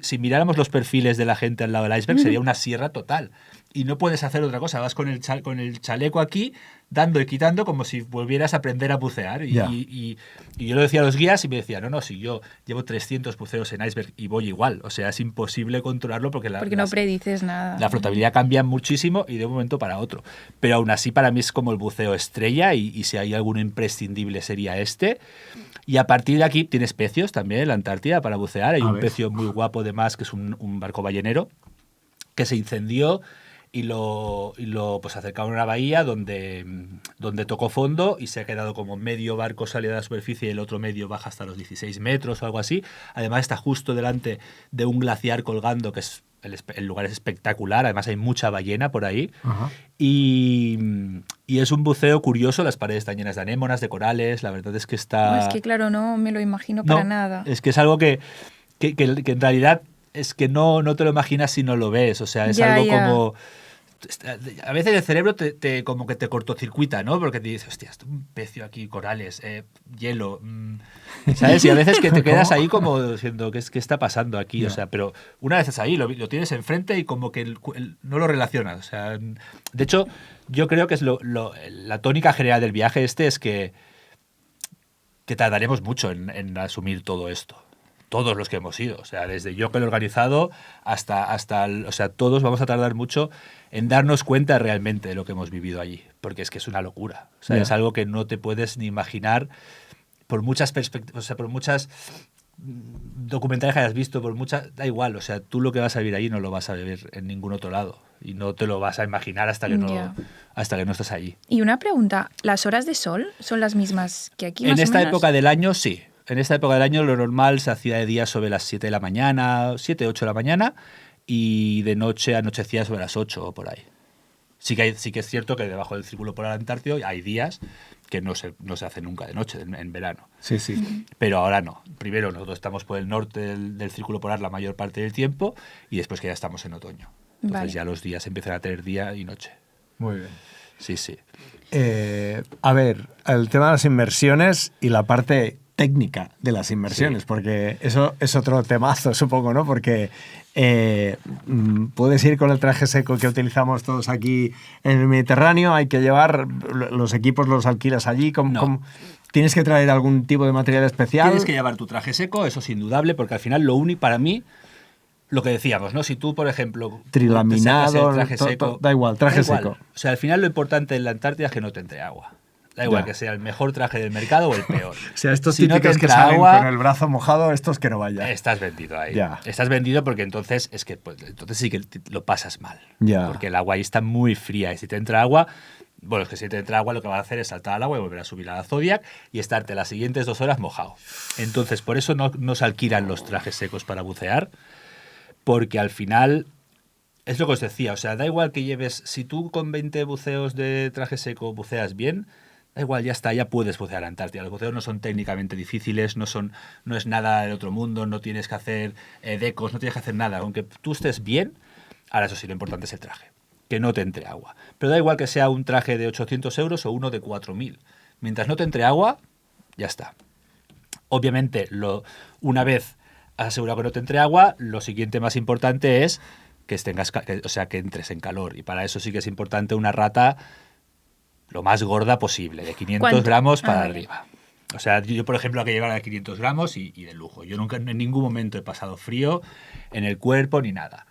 Si miráramos los perfiles de la gente al lado del iceberg, sería una sierra total. y no puedes hacer otra cosa. Vas con con el chaleco aquí, dando y quitando como si volvieras a aprender a bucear. Y yo lo decía a los guías y me decían, no, si yo llevo 300 buceos en iceberg y voy igual. O sea, es imposible controlarlo porque no predices nada. La flotabilidad cambia muchísimo y de un momento para otro. Pero aún así para mí es como el buceo estrella y si hay alguno imprescindible sería este. Y a partir de aquí tienes pecios también en la Antártida para bucear. Hay un pecio muy guapo además que es un barco ballenero que se incendió y lo pues acercaron a una bahía donde tocó fondo y se ha quedado como medio barco sale de la superficie y el otro medio baja hasta los 16 metros o algo así. Además está justo delante de un glaciar colgando que es el lugar es espectacular, además hay mucha ballena por ahí. Y es un buceo curioso, las paredes están llenas de anémonas, de corales, la verdad es que está... No, es que claro, no me lo imagino para nada. Es que es algo que en realidad es que no te lo imaginas si no lo ves, o sea, es algo como... A veces el cerebro como que te cortocircuita, ¿no? Porque te dices, hostia, un pecio aquí, corales, hielo, ¿sabes? Y a veces que te quedas ahí como diciendo, ¿qué está pasando aquí? O sea, pero una vez estás ahí, lo tienes enfrente y como que no lo relacionas. O sea, de hecho, yo creo que es la tónica general del viaje es que tardaremos mucho en asumir todo esto. Todos los que hemos ido, o sea, desde yo que lo he organizado hasta o sea, todos vamos a tardar mucho en darnos cuenta realmente de lo que hemos vivido allí, porque es que es una locura, o sea, es algo que no te puedes ni imaginar por muchas perspectivas, o sea, por muchas documentales que hayas visto, da igual, o sea, tú lo que vas a vivir allí no lo vas a vivir en ningún otro lado y no te lo vas a imaginar hasta que no estás allí. Y una pregunta, ¿las horas de sol son las mismas que aquí? En esta época del año, sí. En esta época del año lo normal se hacía de día sobre las 7 de la mañana, 7, 8 de la mañana, y de noche anochecía sobre las 8 o por ahí. Sí que es cierto que debajo del Círculo Polar Antártico hay días que no se hace nunca de noche, en verano. Sí, sí. Pero ahora no. Primero nosotros estamos por el norte del Círculo Polar la mayor parte del tiempo y después que ya estamos en otoño. Entonces ya los días empiezan a tener día y noche. Muy bien. Sí, sí. A ver, el tema de las inmersiones y la parte técnica de las inmersiones, porque eso es otro temazo, supongo, ¿no? Porque puedes ir con el traje seco que utilizamos todos aquí en el Mediterráneo, hay que llevar los equipos, los alquilas allí, ¿tienes que traer algún tipo de material especial? Tienes que llevar tu traje seco, eso es indudable, porque al final lo único para mí, lo que decíamos, ¿no? Si tú, por ejemplo, trilaminado, traje seco, da igual, traje seco. O sea, al final lo importante en la Antártida es que no te entre agua. Da igual que sea el mejor traje del mercado o el peor. O sea, estos típicos que salen agua, con el brazo mojado, estos que no vayan. Estás vendido ahí. Estás vendido porque entonces entonces sí que lo pasas mal. Porque el agua ahí está muy fría y si te entra agua, bueno, es que si te entra agua lo que vas a hacer es saltar al agua y volver a subir a la Zodiac y estarte las siguientes 2 horas mojado. Entonces, por eso no se alquilan los trajes secos para bucear, porque al final... Es lo que os decía, o sea, da igual que lleves... Si tú con 20 buceos de traje seco buceas bien... Da igual, ya está, ya puedes bucear a la Antártida. Los buceos no son técnicamente difíciles, no es nada del otro mundo, no tienes que hacer decos, no tienes que hacer nada. Aunque tú estés bien, ahora eso sí, lo importante es el traje, que no te entre agua. Pero da igual que sea un traje de 800 euros o uno de 4.000. Mientras no te entre agua, ya está. Obviamente, una vez has asegurado que no te entre agua, lo siguiente más importante es que entres en calor. Y para eso sí que es importante una rata... lo más gorda posible, de 500 gramos para arriba. O sea, yo, por ejemplo, hay que llevar a 500 gramos y de lujo. Yo nunca, en ningún momento he pasado frío en el cuerpo ni nada.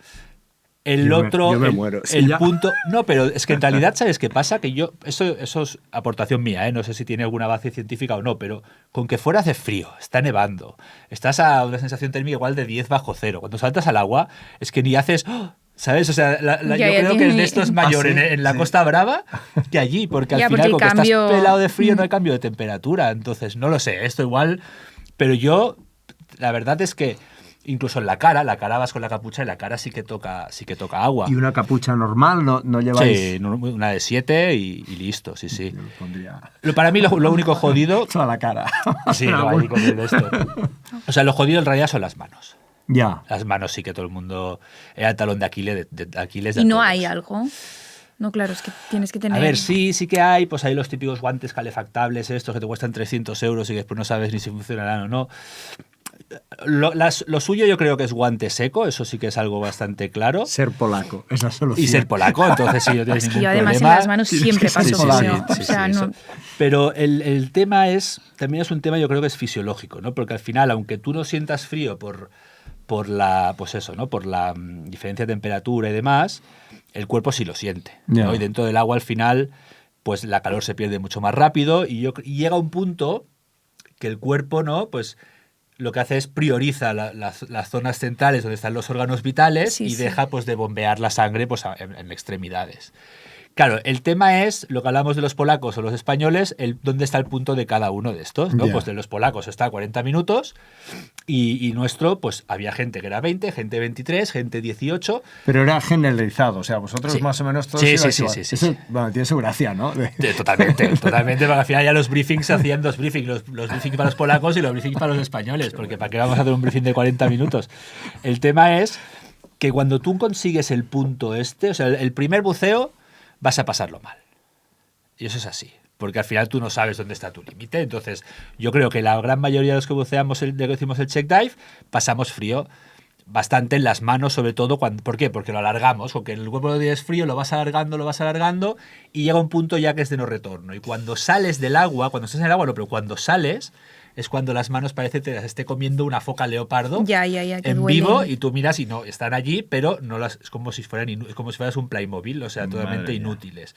Yo me muero. El punto... No, pero es que en realidad, ¿sabes qué pasa? Que eso es aportación mía, ¿eh? No sé si tiene alguna base científica o no, pero con que fuera hace frío, está nevando, estás a una sensación térmica igual de 10 bajo cero. Cuando saltas al agua, es que ni haces... ¡Oh! ¿Sabes? O sea, yo creo que el de esto es mayor en la Costa Brava que allí, porque al final, como estás pelado de frío, no hay cambio de temperatura. Entonces, no lo sé, esto igual... Pero la verdad es que incluso en la cara vas con la capucha y la cara sí que toca agua. ¿Y una capucha normal? ¿No lleváis...? Sí, una de 7 y listo, sí, sí. Yo lo pondría... Para mí lo único jodido... Toda la cara. Sí, no, ahí con el esto. O sea, lo jodido en realidad son las manos. Ya. Las manos sí que todo el mundo era el talón de Aquiles. ¿Y no hay algo? No, claro, es que tienes que tener... A ver, sí que hay. Pues hay los típicos guantes calefactables estos que te cuestan 300 euros y que después no sabes ni si funcionarán o no. Lo suyo yo creo que es guante seco, eso sí que es algo bastante claro. Ser polaco es la solución. Y ser polaco, entonces sí, no tienes Es que ningún yo además problema. en las manos siempre paso frío. Sí, O sea, eso. no... Pero el tema también es un tema yo creo que es fisiológico, ¿no? Porque al final, aunque tú no sientas frío por la, pues eso, ¿no? Por la diferencia de temperatura y demás, el cuerpo sí lo siente, ¿no? Ya. Y dentro del agua al final, pues la calor se pierde mucho más rápido y llega un punto que el cuerpo, ¿no? Pues lo que hace es prioriza las zonas centrales donde están los órganos vitales Sí, y sí. deja pues de bombear la sangre pues en extremidades. Claro, el tema es, lo que hablamos de los polacos o los españoles, dónde está el punto de cada uno de estos, ¿no? Ya. Pues de los polacos está a 40 minutos y nuestro, pues había gente que era 20, gente 23, gente 18. Pero era generalizado, o sea, vosotros Sí. más o menos todos Sí, ibais sí, igual. sí, sí, Eso, sí. bueno, tiene su gracia, ¿no? Totalmente, porque al final ya los briefings se hacían dos briefings, los briefings para los polacos y los briefings para los españoles, porque ¿para qué vamos a hacer un briefing de 40 minutos? El tema es que cuando tú consigues el punto o sea, el primer buceo, vas a pasarlo mal. Y eso es así, porque al final tú no sabes dónde está tu límite. Entonces, yo creo que la gran mayoría de los que buceamos, de que hicimos el check dive, pasamos frío. Bastante en las manos, sobre todo. ¿Por qué? Porque lo alargamos. Porque el cuerpo lo tienes frío, lo vas alargando y llega un punto ya que es de no retorno. Y cuando sales del agua, cuando estás en el agua, no, pero cuando sales, es cuando las manos parece que te las esté comiendo una foca leopardo Ya, que en duelen. vivo y tú miras y no, están allí, pero no las, es como si fueras un Playmobil, o sea, totalmente Madre mía. inútiles.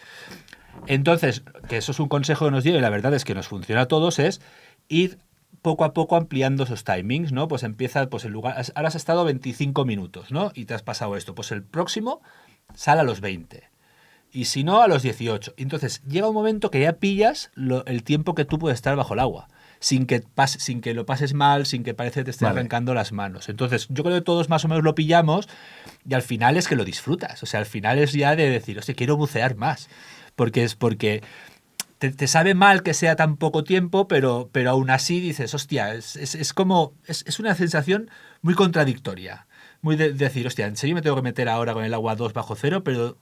Entonces, que eso es un consejo que nos dio y la verdad es que nos funciona a todos, es ir poco a poco ampliando esos timings, ¿no? Pues empieza, pues el lugar, ahora has estado 25 minutos, ¿no? Y te has pasado esto, pues el próximo sale a los 20. Y si no, a los 18. Entonces, llega un momento que ya pillas el tiempo que tú puedes estar bajo el agua, sin que lo pases mal, sin que parece que te esté Vale. arrancando las manos. Entonces, yo creo que todos más o menos lo pillamos y al final es que lo disfrutas. O sea, al final es ya de decir, hostia, quiero bucear más. Porque te sabe mal que sea tan poco tiempo, pero aún así dices, hostia, es como, es una sensación muy contradictoria. Muy de decir, hostia, en serio me tengo que meter ahora con el agua 2 bajo cero, pero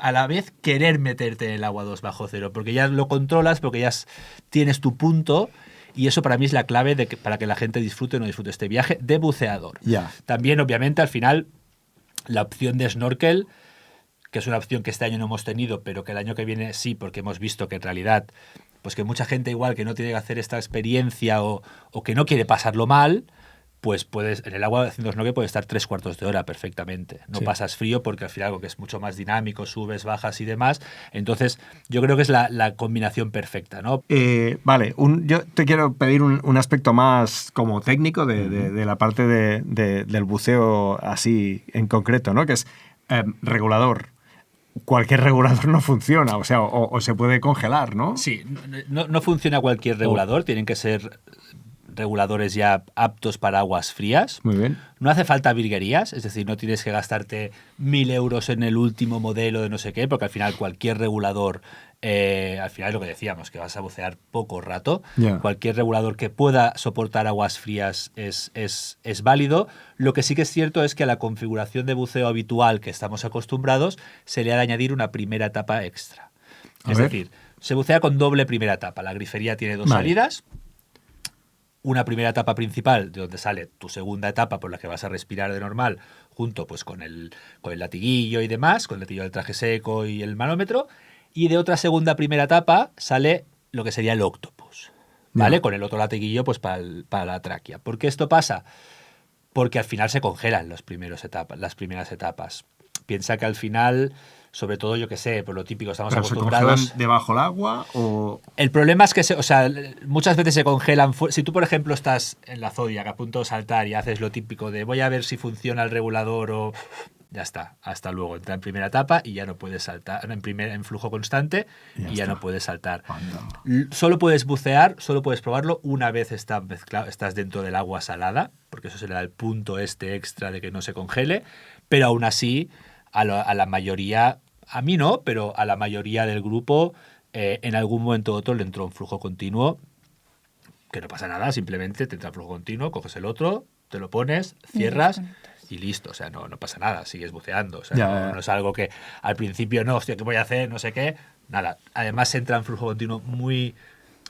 a la vez querer meterte en el agua 2 bajo cero, porque ya lo controlas, porque ya tienes tu punto, y eso para mí es la clave para que la gente disfrute o no disfrute este viaje de buceador. Ya. También, obviamente, al final, la opción de snorkel, que es una opción que este año no hemos tenido, pero que el año que viene sí, porque hemos visto que en realidad, pues que mucha gente igual que no tiene que hacer esta experiencia o que no quiere pasarlo mal, pues en el agua haciendo snorkel puedes estar 3/4 de hora perfectamente. No Sí. pasas frío porque al final algo que es mucho más dinámico, subes, bajas y demás. Entonces, yo creo que es la combinación perfecta, ¿no? Vale, yo te quiero pedir un aspecto más como técnico de la parte del buceo así en concreto, ¿no? Que es regulador. Cualquier regulador no funciona, o sea, o se puede congelar, ¿no? Sí, no funciona cualquier regulador, tienen que ser reguladores ya aptos para aguas frías. Muy bien. No hace falta virguerías, es decir, no tienes que gastarte 1.000 euros en el último modelo de no sé qué, porque al final cualquier regulador, al final es lo que decíamos, que vas a bucear poco rato, Ya. cualquier regulador que pueda soportar aguas frías es válido. Lo que sí que es cierto es que a la configuración de buceo habitual que estamos acostumbrados se le ha de añadir una primera etapa extra. A Es ver. decir, se bucea con doble primera etapa. La grifería tiene 2 Vale. salidas. Una primera etapa principal, de donde sale tu segunda etapa por la que vas a respirar de normal, junto pues con el latiguillo y demás, con el latiguillo del traje seco y el manómetro. Y de otra segunda primera etapa sale lo que sería el octopus, ¿vale? Ya. Con el otro latiguillo pues para la tráquea. ¿Por qué esto pasa? Porque al final se congelan las primeras etapas. Piensa que al final, sobre todo, yo que sé, por lo típico, estamos ¿Pero se acostumbrados... congelan debajo del agua o...? El problema es que, muchas veces se congelan. Si tú, por ejemplo, estás en la Zodiac a punto de saltar y haces lo típico de voy a ver si funciona el regulador o... Ya está, hasta luego. Entra en primera etapa y ya no puedes saltar, en flujo constante Ya y ya está. no puedes saltar. Anda. Solo puedes bucear, solo puedes probarlo una vez estás dentro del agua salada, porque eso se le da el punto extra de que no se congele, pero aún así, a la mayoría, a mí no, pero a la mayoría del grupo, en algún momento u otro le entró un flujo continuo, que no pasa nada, simplemente te entra el flujo continuo, coges el otro, te lo pones, cierras y listo, o sea, no pasa nada, sigues buceando, o sea, Ya. no es algo que al principio no, hostia, ¿qué voy a hacer? No sé qué, nada. Además entra en flujo continuo muy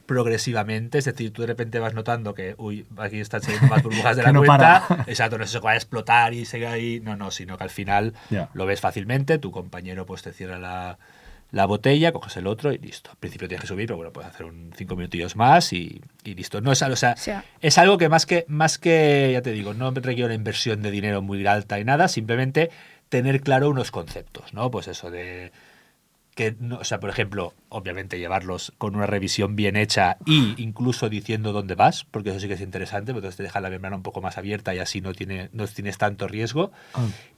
progresivamente, es decir, tú de repente vas notando que, uy, aquí están saliendo más burbujas de la Que no cuenta, para. exacto, no es eso que va a explotar y sigue ahí, no, sino que al final Ya. lo ves fácilmente, tu compañero pues te cierra la botella, coges el otro y listo. Al principio tienes que subir, pero bueno, puedes hacer 5 minutillos más y listo. No es algo, o sea, es algo que más que, ya te digo, no requiere una inversión de dinero muy alta y nada, simplemente tener claro unos conceptos, ¿no? Pues eso de que, no, o sea, por ejemplo, obviamente llevarlos con una revisión bien hecha y incluso diciendo dónde vas, porque eso sí que es interesante, porque entonces te deja la membrana un poco más abierta y así no tienes tanto riesgo.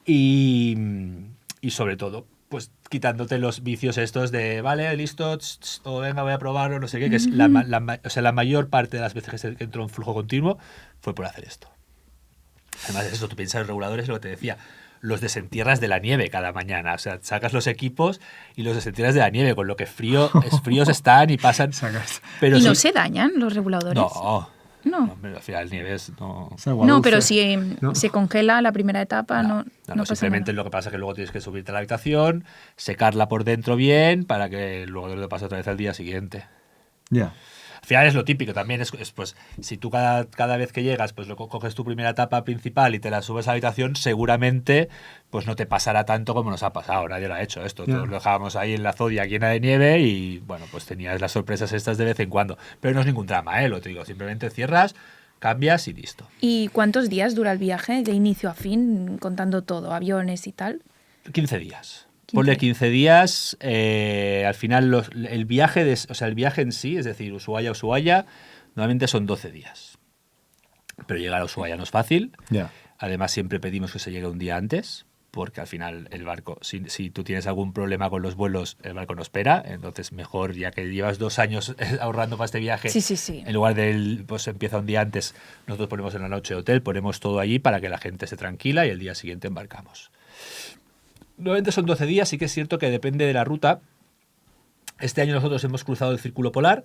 Y sobre todo, pues quitándote los vicios estos de, vale, listo, o venga, voy a probarlo, no sé qué, que es o sea, la mayor parte de las veces que entró en flujo continuo fue por hacer esto. Además, eso, tú piensas en los reguladores, lo que te decía, los desentierras de la nieve cada mañana. O sea, sacas los equipos y los desentierras de la nieve, con lo que fríos están y pasan. Pero ¿Y no se dañan los reguladores? No, al final nieves no. No, pero si se congela la primera etapa, no pasa simplemente nada. lo que pasa es que luego tienes que subirte a la habitación, secarla por dentro bien para que luego te lo pases otra vez al día siguiente. Ya. Al final es lo típico, también es pues si tú cada vez que llegas pues lo coges tu primera etapa principal y te la subes a la habitación, seguramente pues no te pasará tanto como nos ha pasado, nadie lo ha hecho esto, todos lo dejábamos ahí en la Zodiac llena de nieve y bueno, pues tenías las sorpresas estas de vez en cuando, pero no es ningún drama, lo te digo, simplemente cierras, cambias y listo. ¿Y cuántos días dura el viaje de inicio a fin, contando todo, aviones y tal? 15 días. Ponle 15 días, al final el viaje en sí, es decir, Ushuaia, normalmente son 12 días. Pero llegar a Ushuaia no es fácil. Yeah. Además, siempre pedimos que se llegue un día antes, porque al final el barco, si tú tienes algún problema con los vuelos, el barco no espera. Entonces, mejor, ya que llevas 2 años ahorrando para este viaje, sí. en lugar de pues empieza un día antes, nosotros ponemos en la noche de hotel, ponemos todo allí para que la gente esté tranquila y el día siguiente embarcamos. Normalmente son 12 días, sí que es cierto que depende de la ruta. Este año nosotros hemos cruzado el Círculo Polar,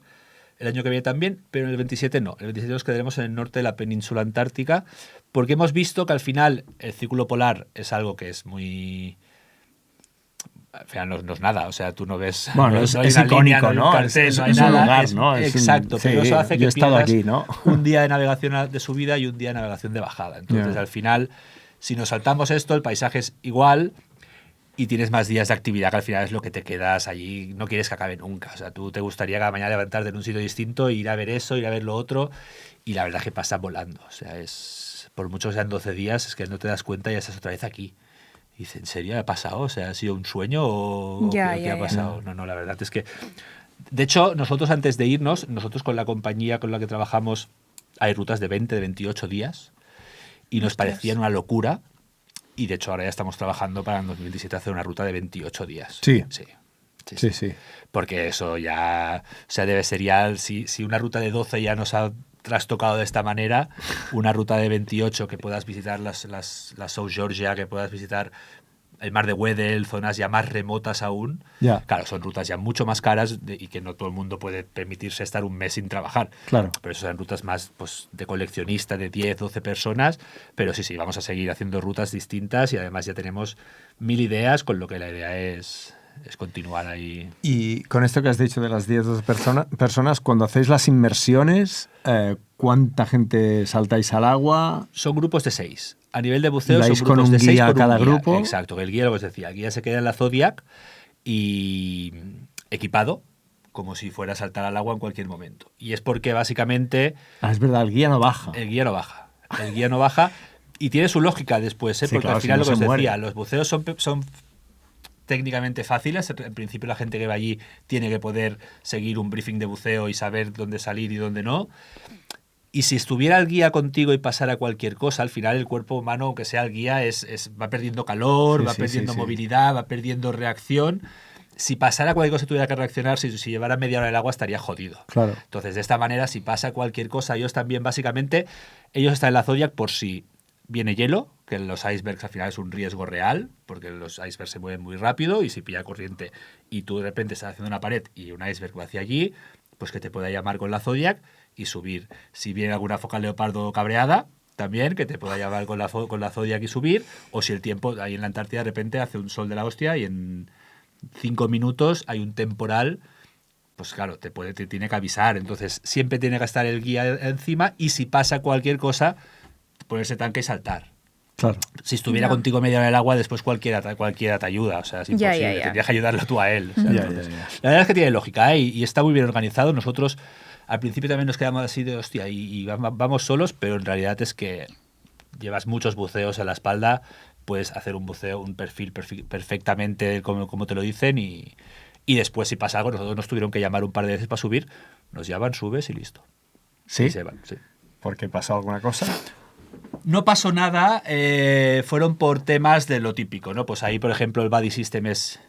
el año que viene también, pero en el 27 no. El 27 nos quedaremos en el norte de la península antártica, porque hemos visto que al final el Círculo Polar es algo que es muy... Al final no es nada, o sea, tú no ves... Bueno, no es hay una icónico, línea, ¿no? Cartel, no hay es nada. un lugar, ¿no? Exacto, pero eso hace que yo he estado pierdas aquí, ¿no? un día de navegación de subida y un día de navegación de bajada. Entonces, al final, si nos saltamos esto, el paisaje es igual y tienes más días de actividad, que al final es lo que te quedas allí, no quieres que acabe nunca. O sea, tú te gustaría cada mañana levantarte en un sitio distinto, ir a ver eso, ir a ver lo otro, y la verdad es que pasa volando. O sea, por mucho que sean 12 días, es que no te das cuenta y ya estás otra vez aquí. Y dices, ¿en serio ha pasado? O sea, ¿ha sido un sueño o qué ha pasado? No, la verdad es que... De hecho, nosotros antes de irnos, nosotros con la compañía con la que trabajamos, hay rutas de 20, de 28 días, y nos parecían una locura. Y de hecho ahora ya estamos trabajando para en 2017 hacer una ruta de 28 días. Sí. Sí. Porque eso ya, o sea, debe ser ya, si una ruta de 12 ya nos ha trastocado de esta manera, una ruta de 28 que puedas visitar las South Georgia, que puedas visitar el mar de Weddell, zonas ya más remotas aún. Yeah. Claro, son rutas ya mucho más caras y que no todo el mundo puede permitirse estar un mes sin trabajar. Claro. Pero eso son rutas más pues, de coleccionista de 10, 12 personas. Pero sí, vamos a seguir haciendo rutas distintas y además ya tenemos 1000 ideas, con lo que la idea es continuar ahí. Y con esto que has dicho de las 10 o 12 personas, cuando hacéis las inmersiones, ¿cuánta gente saltáis al agua? Son grupos de 6. A nivel de buceo son ¿Vais grupos con un de 6 guía por cada un guía. grupo? Exacto, que el guía, lo que os decía, el guía se queda en la Zodiac y equipado como si fuera a saltar al agua en cualquier momento. Y es porque básicamente... Es verdad, el guía no baja. El guía no baja. Y tiene su lógica después, Sí, porque claro, al final si no lo que os se decía, muere. los buceos son técnicamente fáciles. En principio la gente que va allí tiene que poder seguir un briefing de buceo y saber dónde salir y dónde no. Y si estuviera el guía contigo y pasara cualquier cosa, al final el cuerpo humano, aunque sea el guía, va perdiendo calor, va perdiendo movilidad, va perdiendo reacción. Si pasara cualquier cosa y tuviera que reaccionar, si llevara media hora el agua estaría jodido. Claro. Entonces, de esta manera, si pasa cualquier cosa, ellos también, básicamente, ellos están en la Zodiac por si viene hielo, que en los icebergs al final es un riesgo real, porque los icebergs se mueven muy rápido y si pilla corriente y tú de repente estás haciendo una pared y un iceberg va hacia allí, pues que te pueda llamar con la Zodiac y subir. Si viene alguna foca leopardo cabreada, también que te pueda llamar con la Zodiac y subir, o si el tiempo ahí en la Antártida de repente hace un sol de la hostia y en 5 minutos hay un temporal pues claro, te tiene que avisar. Entonces, siempre tiene que estar el guía encima y si pasa cualquier cosa, ponerse tanque y saltar. Claro. Si estuviera contigo media hora en el agua, después cualquiera te ayuda. O sea, es imposible. Tendrías que ayudarlo tú a él. O sea, entonces, la verdad es que tiene lógica, ¿eh? Y está muy bien organizado. Nosotros al principio también nos quedamos así de hostia y vamos solos, pero en realidad es que llevas muchos buceos en la espalda, puedes hacer un buceo, un perfil perfectamente como te lo dicen y después si pasa algo, nosotros nos tuvieron que llamar un par de veces para subir, nos llaman, subes y listo. ¿Sí? Y se van, sí. ¿Por qué pasó alguna cosa? No pasó nada, fueron por temas de lo típico, ¿no? Pues ahí, por ejemplo, el buddy system es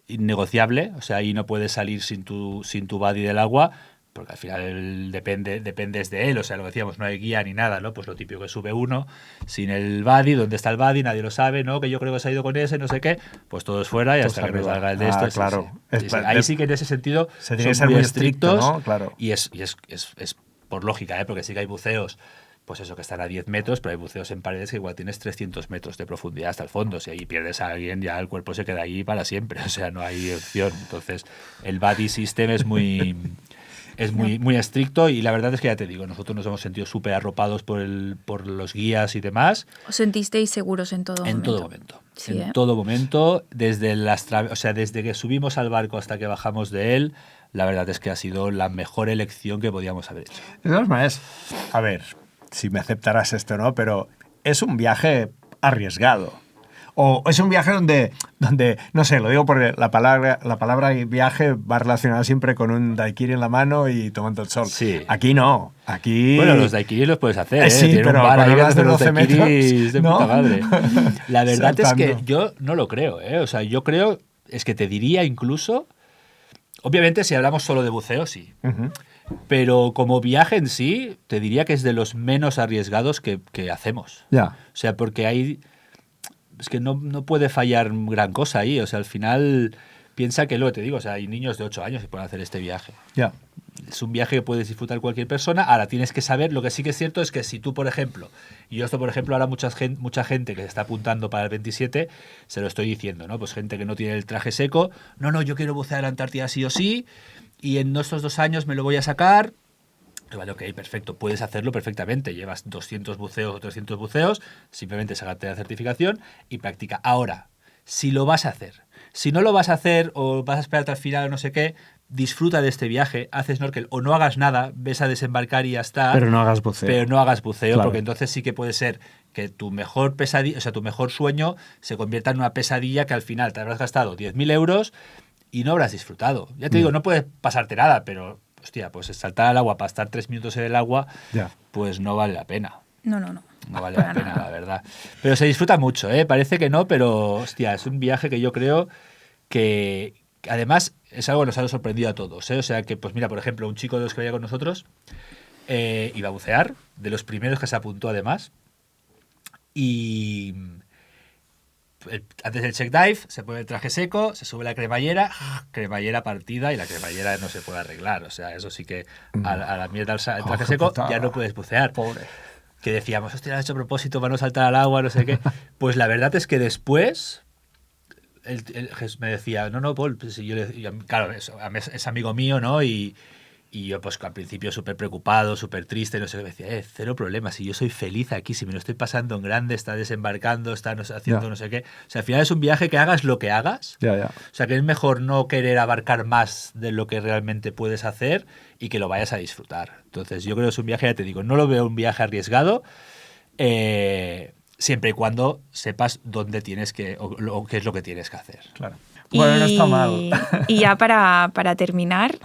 innegociable, o sea, ahí no puedes salir sin tu buddy del agua, porque al final dependes de él, o sea, lo que decíamos, no hay guía ni nada, ¿no? Pues lo típico que sube uno sin el buddy, ¿dónde está el buddy? Nadie lo sabe, ¿no? Que yo creo que se ha ido con ese, no sé qué, pues todos fuera y hasta que nos salga el de esto. Claro. Sí. Ahí sí que en ese sentido se tiene que ser muy estrictos, ¿no? Claro. Y es por lógica, ¿eh? Porque sí que hay buceos, pues eso, que están a 10 metros, pero hay buceos en paredes que igual tienes 300 metros de profundidad hasta el fondo. Si ahí pierdes a alguien, ya el cuerpo se queda ahí para siempre. O sea, no hay opción. Entonces, el buddy system es muy estricto y la verdad es que ya te digo, nosotros nos hemos sentido súper arropados por los guías y demás. ¿Os sentisteis seguros en todo momento? En todo momento. Sí, en todo momento, desde desde que subimos al barco hasta que bajamos de él, la verdad es que ha sido la mejor elección que podíamos haber hecho. De todas maneras, a ver, si me aceptarás esto, ¿no? Pero es un viaje arriesgado. O es un viaje donde no sé, lo digo porque la palabra viaje va relacionada siempre con un daiquiri en la mano y tomando el sol. Sí. Aquí no. Aquí... Bueno, los daiquiris los puedes hacer, ¿eh? Sí, Tiene pero un bar ahí más de 12 daiquiris metros, de ¿no? puta madre. La verdad Saltando. es que yo no lo creo, ¿eh? O sea, yo creo, es que te diría incluso, obviamente si hablamos solo de buceo, sí. Uh-huh. Pero como viaje en sí, te diría que es de los menos arriesgados que hacemos. Ya. O sea, porque es que no puede fallar gran cosa ahí. O sea, al final piensa que, luego te digo, o sea, hay niños de 8 años que pueden hacer este viaje. Ya. Es un viaje que puedes disfrutar cualquier persona. Ahora tienes que saber, lo que sí que es cierto es que si tú, por ejemplo, y yo esto, por ejemplo, ahora mucha gente que se está apuntando para el 27, se lo estoy diciendo, ¿no? Pues gente que no tiene el traje seco, no, yo quiero bucear en la Antártida sí o sí, y en estos 2 años me lo voy a sacar. Vale, ok, perfecto, puedes hacerlo perfectamente. Llevas 200 buceos o 300 buceos, simplemente sácate la certificación y practica. Ahora, si lo vas a hacer, si no lo vas a hacer o vas a esperarte al final o no sé qué, disfruta de este viaje, haz snorkel o no hagas nada, ves a desembarcar y ya está. Pero no hagas buceo. Pero no hagas buceo, Claro. porque entonces sí que puede ser que tu mejor pesadilla, o sea, tu mejor sueño se convierta en una pesadilla que al final te habrás gastado 10.000 euros y no habrás disfrutado. Ya te digo, no puede pasarte nada, pero hostia, pues saltar al agua para estar 3 minutos en el agua, Ya. pues no vale la pena. No. No vale la pena, la verdad. Pero se disfruta mucho, ¿eh? Parece que no, pero hostia, es un viaje que yo creo que además es algo que nos ha sorprendido a todos, ¿eh? O sea que, pues mira, por ejemplo, un chico de los que vaya con nosotros iba a bucear, de los primeros que se apuntó además, y antes del check dive se pone el traje seco, se sube la cremallera partida y la cremallera no se puede arreglar. O sea, eso sí que a la mierda el traje seco ya no puedes bucear. Pobre. Que decíamos, hostia, lo has hecho a propósito para no saltar al agua, no sé qué. Pues la verdad es que después me decía, no, Paul, pues si claro, es amigo mío, ¿no? Y yo, pues al principio súper preocupado, súper triste, no sé qué, me decía, cero problemas, si yo soy feliz aquí, si me lo estoy pasando en grande, está desembarcando, está haciendo no sé qué. O sea, al final es un viaje que hagas lo que hagas. Ya. O sea, que es mejor no querer abarcar más de lo que realmente puedes hacer y que lo vayas a disfrutar. Entonces, yo creo que es un viaje, ya te digo, no lo veo un viaje arriesgado, siempre y cuando sepas dónde tienes o qué es lo que tienes que hacer. Claro. Bueno, no está mal. Y ya para terminar,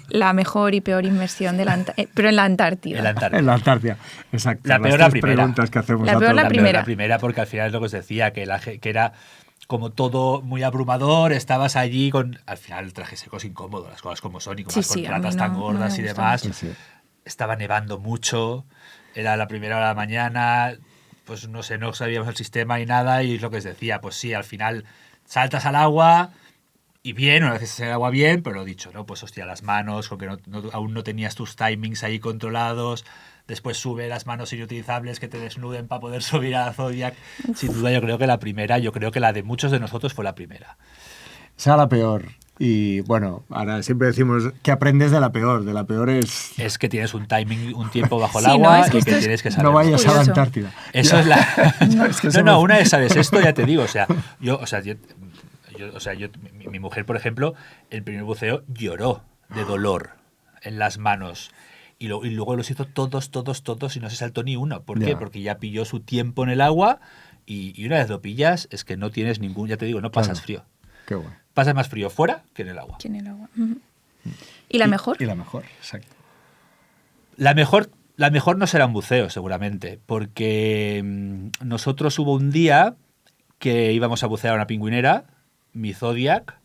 la mejor y peor inmersión pero en la Antártida. En la Antártida. En la Antártida, exacto. La Las peor, tres la primera. preguntas que hacemos La a peor, todos. la primera. La primera, porque al final es lo que os decía, que era como todo muy abrumador, estabas allí al final el traje seco es incómodo, las cosas como son, y con las Sí, a mí contratas tan no gordas me y gusta demás. mucho. Sí. Estaba nevando mucho, era la primera hora de la mañana, pues no sé, no sabíamos el sistema ni nada, y es lo que os decía, pues sí, al final saltas al agua y bien, una vez que estás en el agua bien, pero lo dicho, ¿no? Pues hostia, las manos, porque aún no tenías tus timings ahí controlados, después sube las manos inutilizables que te desnuden para poder subir a la Zodiac. Sin duda yo creo que la de muchos de nosotros fue la primera. Sea la peor. Y bueno, ahora siempre decimos que aprendes de la peor. De la peor es... Es que tienes un timing, un tiempo bajo el Sí, agua ¿no? Es que y que esto tienes que saber. No vayas a la curioso. Antártida. Eso es la... Es que No, somos- no, una vez sabes esto, ya te digo. O sea, mi mujer, por ejemplo, el primer buceo lloró de dolor en las manos. Y luego los hizo todos y no se saltó ni uno. ¿Por qué? Ya. Porque ya pilló su tiempo en el agua y una vez lo pillas es que no tienes ningún, ya te digo, no pasas Claro. frío. Qué bueno. Pasas más frío fuera que en el agua. ¿Quién en el agua? Ujú. ¿Y la mejor? Y la mejor, exacto. La mejor no será un buceo, seguramente, porque nosotros hubo un día que íbamos a bucear a una pingüinera, mi Zodiac,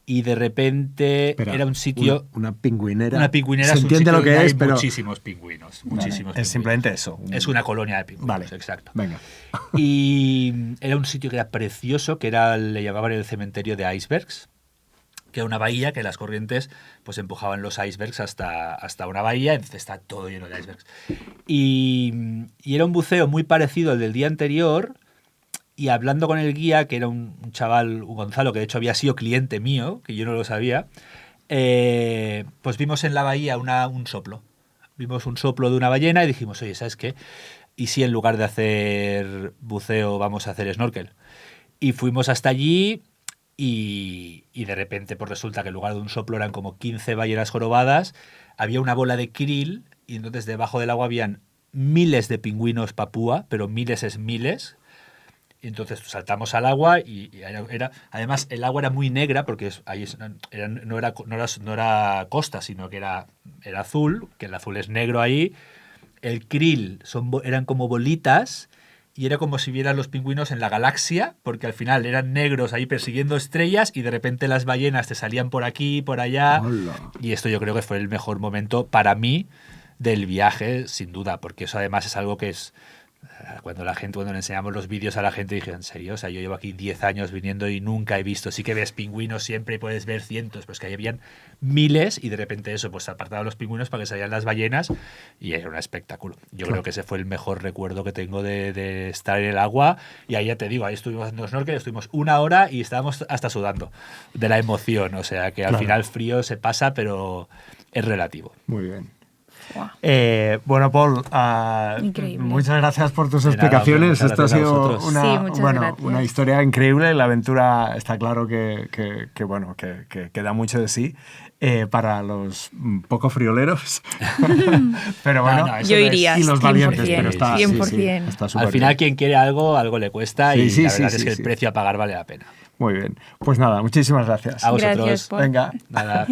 y de repente Espera, era un sitio... Una pingüinera. Una pingüinera Se es un entiende sitio lo que donde es, hay pero... muchísimos pingüinos. Vale, Muchísimos es pingüinos. simplemente eso. Es una colonia de pingüinos, Vale, exacto. Venga. Y era un sitio que era precioso, que era, le llamaban el cementerio de icebergs, que era una bahía que las corrientes pues empujaban los icebergs hasta una bahía, entonces está todo lleno de icebergs. Y era un buceo muy parecido al del día anterior, y hablando con el guía, que era un chaval, un Gonzalo, que de hecho había sido cliente mío, que yo no lo sabía, pues vimos en la bahía un soplo. Vimos un soplo de una ballena y dijimos, oye, ¿sabes qué? ¿Y si en lugar de hacer buceo vamos a hacer snorkel? Y fuimos hasta allí y de repente pues resulta que en lugar de un soplo eran como 15 ballenas jorobadas, había una bola de krill y entonces debajo del agua habían miles de pingüinos papúa, pero miles es miles. Y entonces saltamos al agua y además el agua era muy negra porque no era costa, sino que era azul, que el azul es negro ahí. El krill eran como bolitas y era como si vieran los pingüinos en la galaxia, porque al final eran negros ahí persiguiendo estrellas y de repente las ballenas te salían por aquí, por allá. Hola. Y esto yo creo que fue el mejor momento para mí del viaje, sin duda, porque eso además es algo que es... Cuando le enseñamos los vídeos a la gente, dije, ¿en serio? O sea, yo llevo aquí 10 años viniendo y nunca he visto. Sí que ves pingüinos siempre y puedes ver cientos, pues que ahí habían miles y de repente eso, pues apartaban los pingüinos para que salieran las ballenas y era un espectáculo. Yo creo que ese fue el mejor recuerdo que tengo de estar en el agua y ahí ya te digo, ahí estuvimos haciendo snorkel, estuvimos 1 hora y estábamos hasta sudando de la emoción. O sea, que al final frío se pasa, pero es relativo. Muy bien. Guau. Bueno, Paul, Increíble. muchas gracias por tus De nada, explicaciones. hombre, muchas Esto ha gracias a sido vosotros. una, Sí, muchas gracias. una historia increíble. La aventura está claro que da mucho de sí para los poco frioleros. Pero bueno, No, eso Yo no es- iría, y los 100%, valientes, pero está, 100%. está súper Al final bien. quien quiere algo le cuesta Sí, y sí, la sí, verdad es sí, que sí. el precio a pagar vale la pena. Muy bien. Pues nada, muchísimas gracias. A vosotros. Gracias, Paul. Venga. Nada.